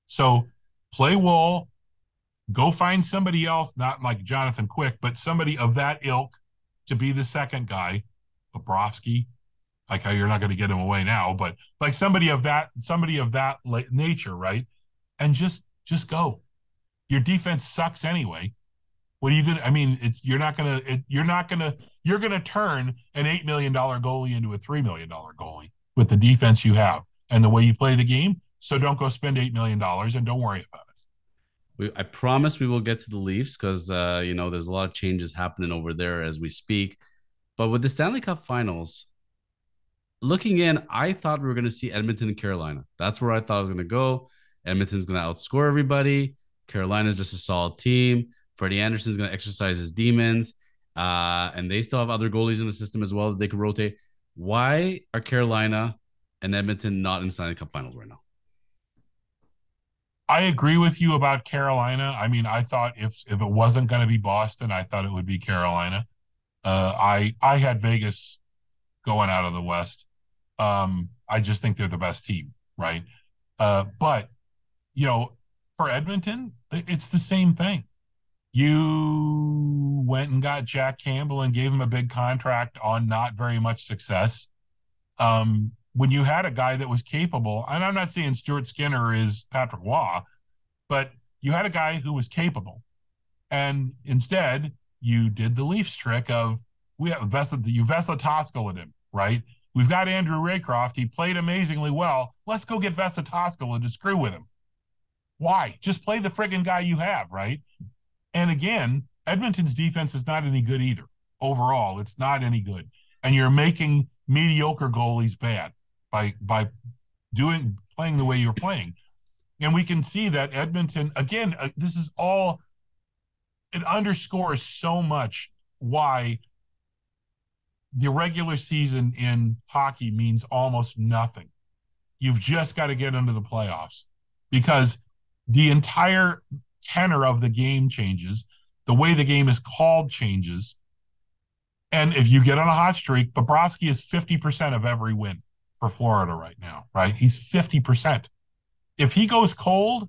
So play Woll, go find somebody else, not like Jonathan Quick, but somebody of that ilk to be the second guy. Bobrovsky, like how you're not going to get him away now, but like somebody of that nature, right? And just go. Your defense sucks anyway. What are you gonna? I mean, you're gonna turn an $8 million goalie into a $3 million goalie with the defense you have and the way you play the game. So don't go spend $8 million and don't worry about it. I promise we will get to the Leafs because there's a lot of changes happening over there as we speak. But with the Stanley Cup Finals, looking in, I thought we were going to see Edmonton and Carolina. That's where I thought it was going to go. Edmonton's going to outscore everybody. Carolina's just a solid team. Freddie Anderson's going to exercise his demons. And they still have other goalies in the system as well that they could rotate. Why are Carolina and Edmonton not in the Stanley Cup Finals right now? I agree with you about Carolina. I mean, I thought if it wasn't going to be Boston, I thought it would be Carolina. I had Vegas going out of the West. I just think they're the best team, right? But you know, for Edmonton, it's the same thing. You went and got Jack Campbell and gave him a big contract on not very much success. When you had a guy that was capable, and I'm not saying Stuart Skinner is Patrick Waugh, but you had a guy who was capable. And instead, you did the Leafs trick of we have you Vesa Toskala him, right? We've got Andrew Raycroft. He played amazingly well. Let's go get Vesa Toskala to screw with him. Why? Just play the friggin' guy you have, right? And again, Edmonton's defense is not any good either. Overall, it's not any good. And you're making mediocre goalies bad by doing playing the way you're playing. And we can see that Edmonton, again, this is all, it underscores so much why the regular season in hockey means almost nothing. You've just got to get into the playoffs because the entire tenor of the game changes. The way the game is called changes. And if you get on a hot streak, Bobrovsky is 50% of every win for Florida right now, right? He's 50%. If he goes cold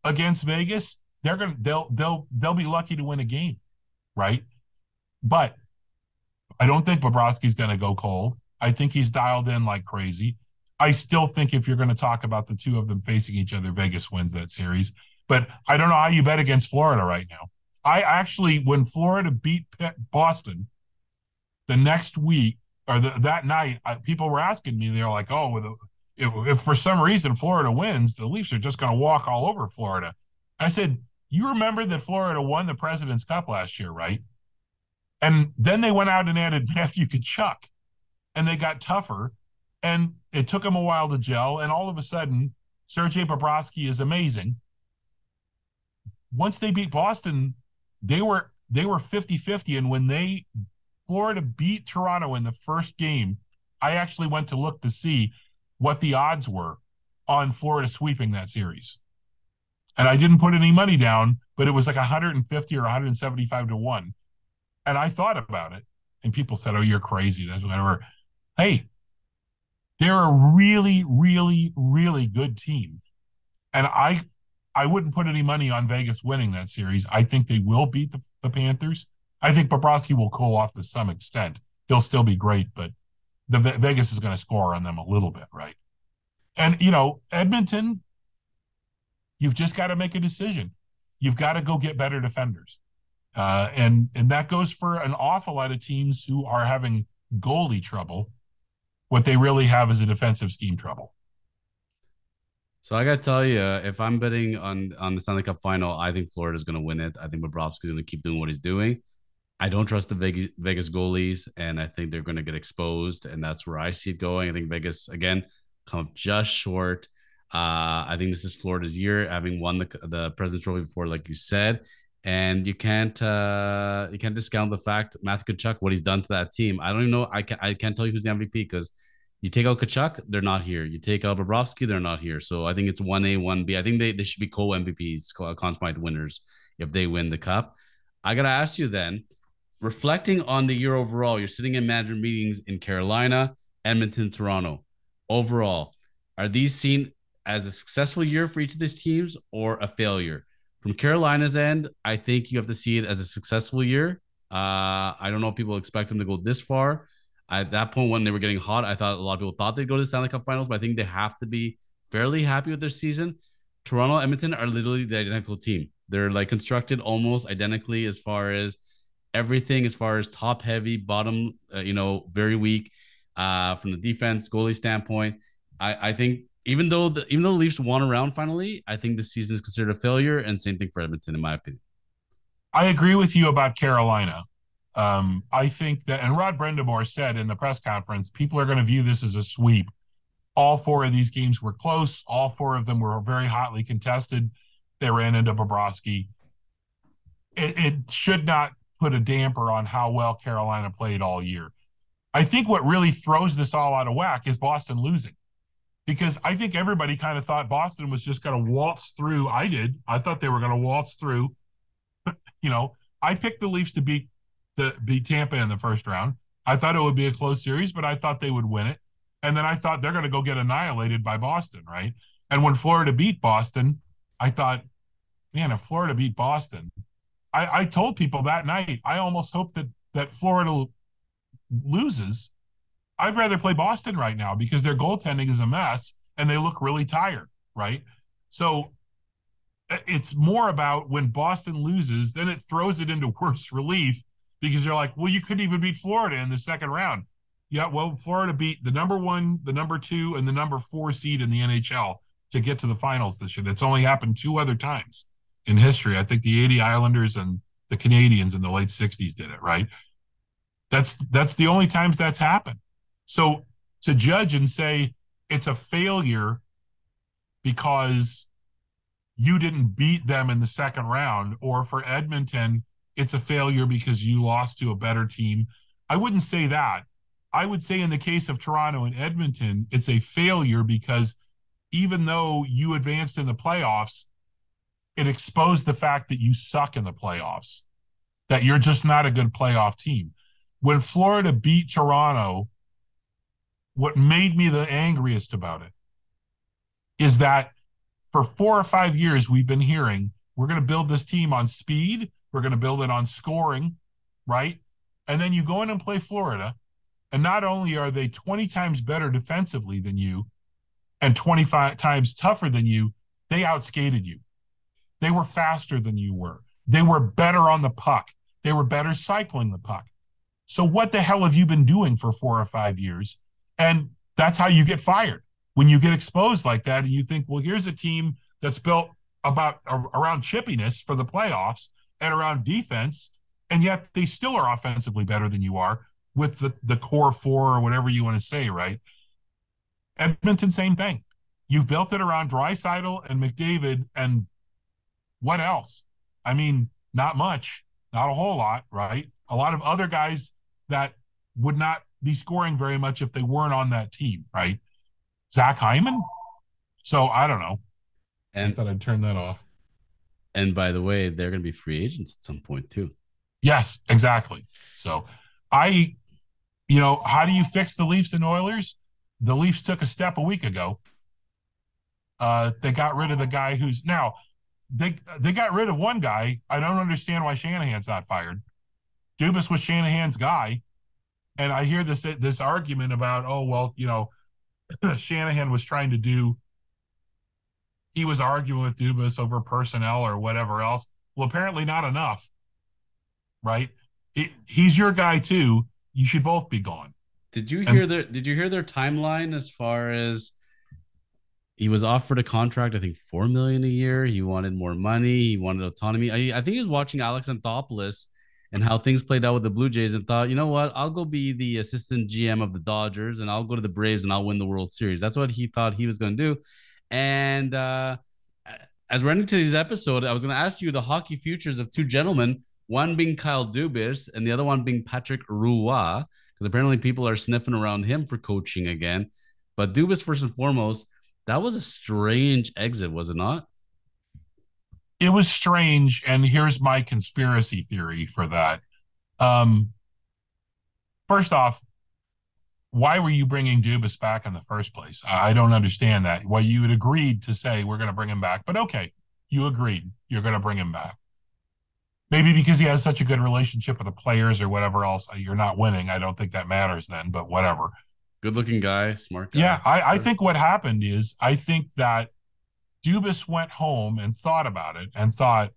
against Vegas, they'll be lucky to win a game, right? But I don't think Bobrovsky's going to go cold. I think he's dialed in like crazy. I still think if you're going to talk about the two of them facing each other, Vegas wins that series. But I don't know how you bet against Florida right now. I actually, when Florida beat Boston the next week or that night, people were asking me, they're like, oh, if for some reason Florida wins, the Leafs are just going to walk all over Florida. I said, you remember that Florida won the President's Cup last year, right? And then they went out and added Matthew Tkachuk, and they got tougher, and it took them a while to gel, and all of a sudden, Sergei Bobrovsky is amazing. Once they beat Boston, they were 50-50, and when Florida beat Toronto in the first game, I actually went to look to see what the odds were on Florida sweeping that series. And I didn't put any money down, but it was like 150 or 175 to 1. And I thought about it, and people said, oh, you're crazy. That's whatever. Hey, they're a really, really, really good team. And I wouldn't put any money on Vegas winning that series. I think they will beat the Panthers. I think Bobrovsky will cool off to some extent. He'll still be great, but Vegas is going to score on them a little bit, right? And, Edmonton, you've just got to make a decision. You've got to go get better defenders. And that goes for an awful lot of teams who are having goalie trouble. What they really have is a defensive scheme trouble. So I gotta tell you, if I'm betting on the Stanley Cup final, I think Florida's gonna win it. I think Bobrovsky's gonna keep doing what he's doing. I don't trust the Vegas goalies, and I think they're gonna get exposed, and that's where I see it going. I think Vegas again come up just short. I think this is Florida's year, having won the President's Trophy before, like you said, and you can't discount the fact Matthew Tkachuk, what he's done to that team. I don't even know. I can't tell you who's the MVP because you take out Tkachuk, they're not here. You take out Bobrovsky, they're not here. So I think it's 1A, 1B. I think they should be co-MVPs, Conn Smythe winners, if they win the cup. I got to ask you then, reflecting on the year overall, you're sitting in management meetings in Carolina, Edmonton, Toronto. Overall, are these seen as a successful year for each of these teams or a failure? From Carolina's end, I think you have to see it as a successful year. I don't know if people expect them to go this far. At that point, when they were getting hot, I thought a lot of people thought they'd go to the Stanley Cup Finals, but I think they have to be fairly happy with their season. Toronto, Edmonton are literally the identical team. They're like constructed almost identically as far as everything, as far as top heavy, bottom, very weak from the defense, goalie standpoint. I think even though the Leafs won a round finally, I think this season is considered a failure, and same thing for Edmonton, in my opinion. I agree with you about Carolina. I think that, and Rod Brindamore said in the press conference, people are going to view this as a sweep. All four of these games were close. All four of them were very hotly contested. They ran into Bobrovsky. It should not put a damper on how well Carolina played all year. I think what really throws this all out of whack is Boston losing, because I think everybody kind of thought Boston was just going to waltz through. I did. I thought they were going to waltz through. You know, I picked the Leafs to beat Tampa in the first round. I thought it would be a close series, but I thought they would win it. And then I thought they're going to go get annihilated by Boston, right? And when Florida beat Boston, I thought, man, if Florida beat Boston, I told people that night, I almost hope that Florida loses. I'd rather play Boston right now because their goaltending is a mess and they look really tired, right? So it's more about when Boston loses, then it throws it into worse relief because you're like, well, you couldn't even beat Florida in the second round. Yeah, well, Florida beat the number 1, the number 2, and the number 4 seed in the NHL to get to the finals this year. That's only happened 2 other times in history. I think the 80 Islanders and the Canadians in the late 60s did it, right? That's the only times that's happened. So to judge and say it's a failure because you didn't beat them in the second round, or for Edmonton, it's a failure because you lost to a better team, I wouldn't say that. I would say in the case of Toronto and Edmonton, it's a failure because even though you advanced in the playoffs, it exposed the fact that you suck in the playoffs, that you're just not a good playoff team. When Florida beat Toronto, what made me the angriest about it is that for 4 or 5 years, we've been hearing we're going to build this team on speed. We're going to build it on scoring, right? And then you go in and play Florida, and not only are they 20 times better defensively than you and 25 times tougher than you, they outskated you. They were faster than you were. They were better on the puck. They were better cycling the puck. So what the hell have you been doing for 4 or 5 years? And that's how you get fired. When you get exposed like that and you think, well, here's a team that's built around chippiness for the playoffs and around defense, and yet they still are offensively better than you are with the core 4 or whatever you want to say, right? Edmonton, same thing. You've built it around Draisaitl and McDavid, and what else? I mean, not much, not a whole lot, right? A lot of other guys that would not be scoring very much if they weren't on that team, right? Zach Hyman? So I don't know. I And thought I'd turn that off. and by the way, they're going to be free agents at some point too. Yes, exactly. So how do you fix the Leafs and Oilers? The Leafs took a step a week ago. They got rid of the guy who's now they got rid of one guy. I don't understand why Shanahan's not fired. Dubas was Shanahan's guy, and I hear this argument about, oh well, Shanahan was trying to do. He was arguing with Dubas over personnel or whatever else. Well, apparently not enough, right? He's your guy too. You should both be gone. Did you hear their timeline as far as he was offered a contract, I think 4 million a year. He wanted more money. He wanted autonomy. I think he was watching Alex Anthopoulos and how things played out with the Blue Jays and thought, you know what? I'll go be the assistant GM of the Dodgers and I'll go to the Braves and I'll win the World Series. That's what he thought he was going to do. And as we're ending today's episode, I was going to ask you the hockey futures of 2 gentlemen, one being Kyle Dubas and the other one being Patrick Roy, because apparently people are sniffing around him for coaching again. But Dubas, first and foremost, that was a strange exit, was it not? It was strange, and here's my conspiracy theory for that. First off, why were you bringing Dubas back in the first place? I don't understand that. Well, you had agreed to say we're going to bring him back, but okay, you agreed you're going to bring him back. Maybe because he has such a good relationship with the players or whatever else. You're not winning. I don't think that matters then, but whatever. Good looking guy, smart guy. Yeah, I think what happened is I think that Dubas went home and thought about it and thought,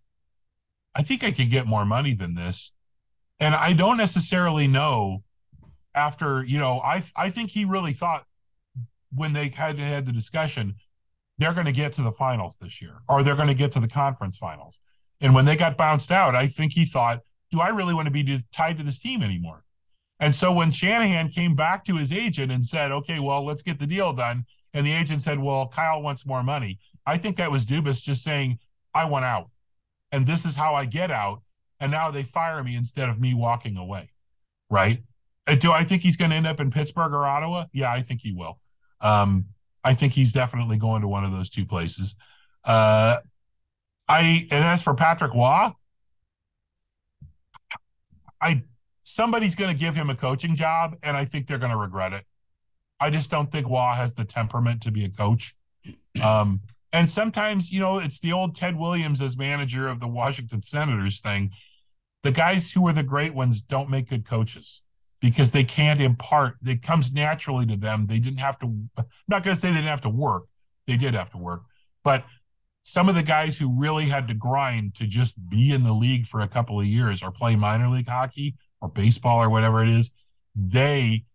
I think I could get more money than this. And I don't necessarily know after, I think he really thought when they had the discussion, they're going to get to the finals this year, or they're going to get to the conference finals. And when they got bounced out, I think he thought, do I really want to be tied to this team anymore? And so when Shanahan came back to his agent and said, okay, well, let's get the deal done. And the agent said, well, Kyle wants more money. I think that was Dubas just saying, I want out. And this is how I get out. And now they fire me instead of me walking away. Right. Do I think he's going to end up in Pittsburgh or Ottawa? Yeah, I think he will. Um, I think he's definitely going to one of those two places. Uh, and as for Patrick Waugh, I somebody's going to give him a coaching job, and I think they're going to regret it. I just don't think Waugh has the temperament to be a coach. Um, and sometimes, it's the old Ted Williams as manager of the Washington Senators thing. The guys who are the great ones don't make good coaches because they can't impart. It comes naturally to them. They didn't have to. I'm not going to say they didn't have to work. They did have to work, but some of the guys who really had to grind to just be in the league for a couple of years or play minor league hockey or baseball or whatever it is, they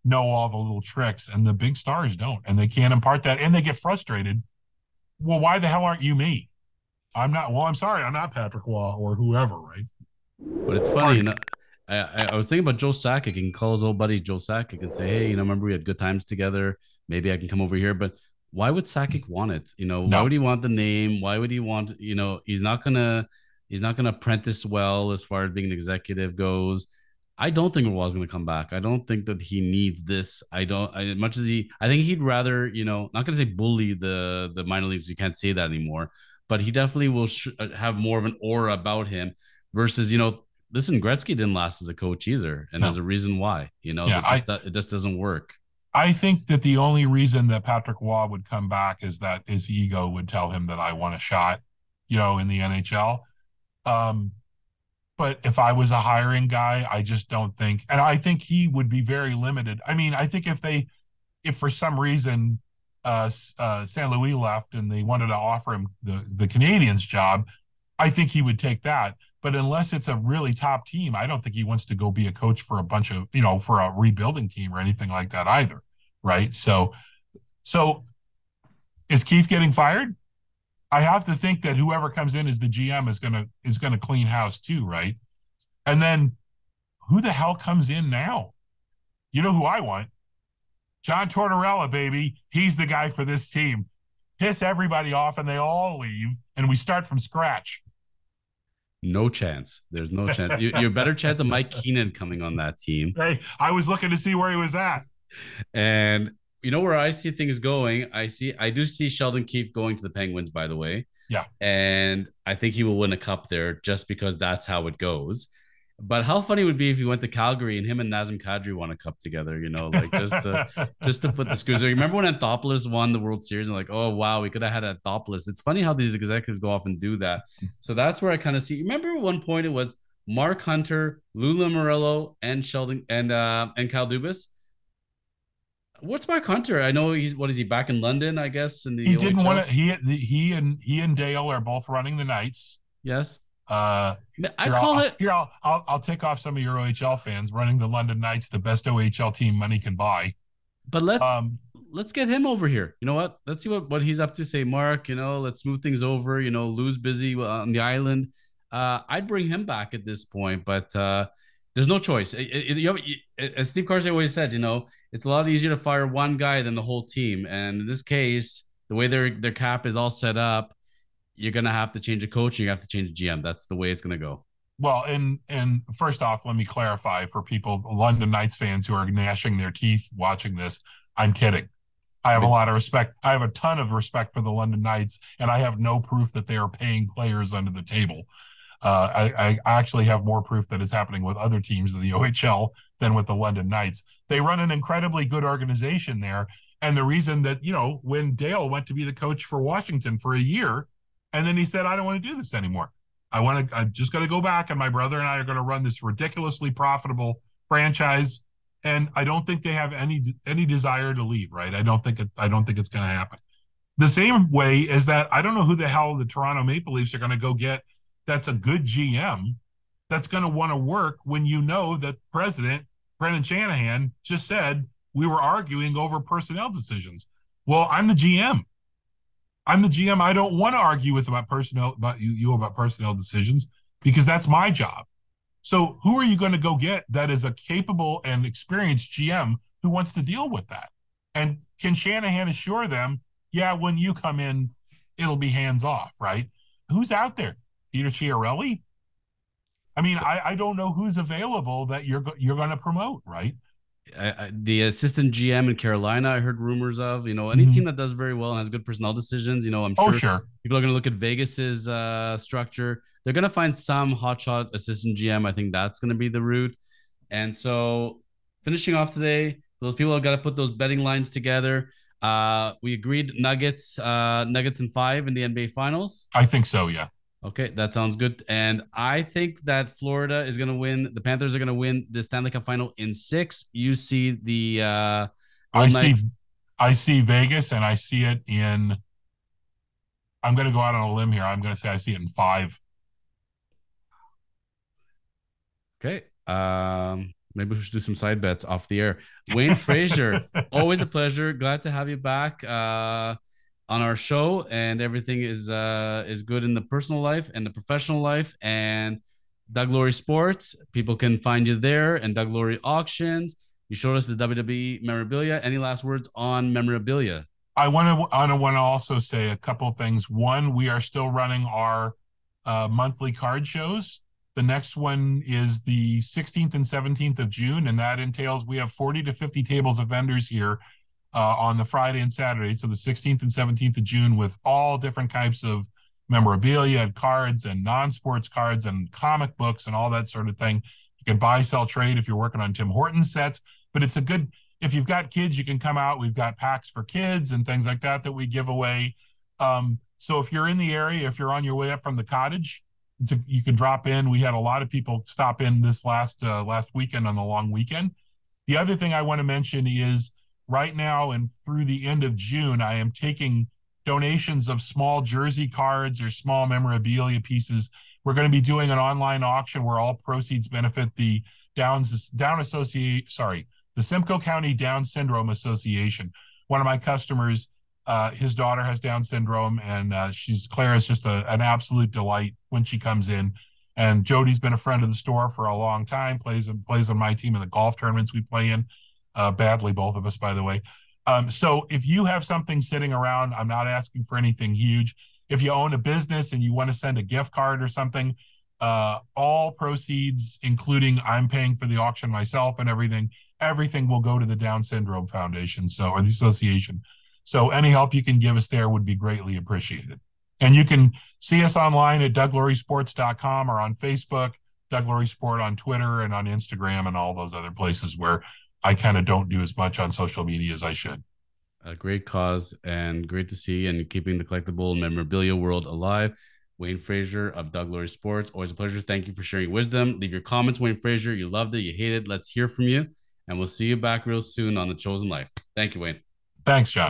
know all the little tricks, and the big stars don't, and they can't impart that, and they get frustrated. Well, why the hell aren't you me? I'm not. Well, I'm sorry, I'm not Patrick Waugh or whoever, right? But it's funny, I was thinking about Joe Sakic. He can call his old buddy Joe Sakic and say, "Hey, remember we had good times together? Maybe I can come over here." But why would Sakic want it? Why No. would he want the name? Why would he want? He's not gonna apprentice well as far as being an executive goes. I don't think Raw's going to come back. I don't think that he needs this. I don't. Much as I think he'd rather, not going to say bully the minor leagues. You can't say that anymore. But he definitely will have more of an aura about him versus, listen, Gretzky didn't last as a coach either, and No. there's a reason why. Yeah, It just doesn't work. I think that the only reason that Patrick Waugh would come back is that his ego would tell him that I want a shot, in the NHL. Um, but if I was a hiring guy, I just don't think, and I think he would be very limited. I mean, I think if for some reason St. Louis left and they wanted to offer him the Canadians job, I think he would take that. But unless it's a really top team, I don't think he wants to go be a coach for a bunch of, for a rebuilding team or anything like that either. Right. So is Keith getting fired? I have to think that whoever comes in as the GM is gonna clean house too, right? And then who the hell comes in now? You know who I want? John Tortorella, baby. He's the guy for this team. Piss everybody off and they all leave, and we start from scratch. No chance. There's no chance. You're a better chance of Mike Keenan coming on that team. Hey, I was looking to see where he was at. And where I see things going? I do see Sheldon Keefe going to the Penguins, by the way. Yeah. And I think he will win a cup there just because that's how it goes. But how funny it would be if he went to Calgary and him and Nazem Kadri won a cup together, like just to put the screws there. Remember when Anthopoulos won the World Series and like, oh wow, we could have had Anthopoulos. It's funny how these executives go off and do that. So that's where I kind of see. Remember at one point it was Mark Hunter, Lou Lamoriello, and Sheldon and Kyle Dubas. What's Mark Hunter? I know what is he back in London, I guess, in the he OHL? didn't want to. He and Dale are both running the Knights. Yes. I call it here. I'll take off some of your OHL fans running the London Knights, the best OHL team money can buy. But let's get him over here. You know what? Let's see what he's up to. Say, Mark, let's smooth things over. Lou's busy on the island. I'd bring him back at this point, but there's no choice. As Steve Carsey always said, it's a lot easier to fire one guy than the whole team. And in this case, the way their cap is all set up, you're gonna have to change a coach. And you have to change a GM. That's the way it's gonna go. Well, and first off, let me clarify for people, London Knights fans who are gnashing their teeth watching this. I'm kidding. I have a lot of respect. I have a ton of respect for the London Knights, and I have no proof that they are paying players under the table. I actually have more proof that it's happening with other teams in the OHL than with the London Knights. They run an incredibly good organization there. And the reason that, when Dale went to be the coach for Washington for a year, and then he said, I don't want to do this anymore. I'm just going to go back, and my brother and I are going to run this ridiculously profitable franchise. And I don't think they have any desire to leave, right? I don't think it's going to happen. The same way is that I don't know who the hell the Toronto Maple Leafs are going to go get that's a good GM that's going to want to work when that President Brendan Shanahan just said we were arguing over personnel decisions. Well, I'm the GM. I don't want to argue about personnel decisions because that's my job. So who are you going to go get that is a capable and experienced GM who wants to deal with that? And can Shanahan assure them, yeah, when you come in, it'll be hands off, right? Who's out there? Peter Chiarelli? I mean, I don't know who's available that you're going to promote, right? The assistant GM in Carolina, I heard rumors of. Any team Mm-hmm. that does very well and has good personnel decisions. I'm Oh, sure sure. people are going to look at Vegas's structure. They're going to find some hotshot assistant GM. I think that's going to be the route. And so, finishing off today, those people have got to put those betting lines together. We agreed Nuggets in 5 in the NBA Finals. I think so. Yeah. Okay, that sounds good. And I think that Florida is going to win. The Panthers are going to win the Stanley Cup final in 6. You see the I Golden see Knights. I see Vegas, and I see it in. I'm going to go out on a limb here. I'm going to say I see it in 5. Okay. Maybe we should do some side bets off the air. Wayne Frazier, always a pleasure. Glad to have you back on our show. And everything is good in the personal life and the professional life. And Doug Laurie Sports, people can find you there. And Doug Laurie Auctions. You showed us the WWE memorabilia. Any last words on memorabilia? I want to also say a couple of things. One, we are still running our monthly card shows. The next one is the 16th and 17th of June, and that entails we have 40 to 50 tables of vendors here on the Friday and Saturday. So the 16th and 17th of June with all different types of memorabilia and cards and non-sports cards and comic books and all that sort of thing. You can buy, sell, trade if you're working on Tim Hortons sets, but it's a good if you've got kids, you can come out. We've got packs for kids and things like that we give away. So if you're in the area, if you're on your way up from the cottage, you can drop in. We had a lot of people stop in this last weekend on the long weekend. The other thing I want to mention is right now and through the end of June, I am taking donations of small jersey cards or small memorabilia pieces. We're going to be doing an online auction where all proceeds benefit the Down Association. Sorry, the Simcoe County Down Syndrome Association. One of my customers, his daughter has Down syndrome, and Claire is just an absolute delight when she comes in. And Jody's been a friend of the store for a long time. Plays on my team in the golf tournaments we play in, badly, both of us, by the way. So if you have something sitting around, I'm not asking for anything huge. If you own a business and you want to send a gift card or something, all proceeds, including I'm paying for the auction myself and everything will go to the Down Syndrome Foundation, or the association. So any help you can give us there would be greatly appreciated. And you can see us online at DougLaurieSports.com or on Facebook, Doug Laurie Sport on Twitter and on Instagram and all those other places where I kind of don't do as much on social media as I should. A great cause and great to see and keeping the collectible and memorabilia world alive. Wayne Frazier of Doug Laurie Sports. Always a pleasure. Thank you for sharing wisdom. Leave your comments, Wayne Frazier. You loved it. You hated it. Let's hear from you. And we'll see you back real soon on The Chosen Life. Thank you, Wayne. Thanks, John.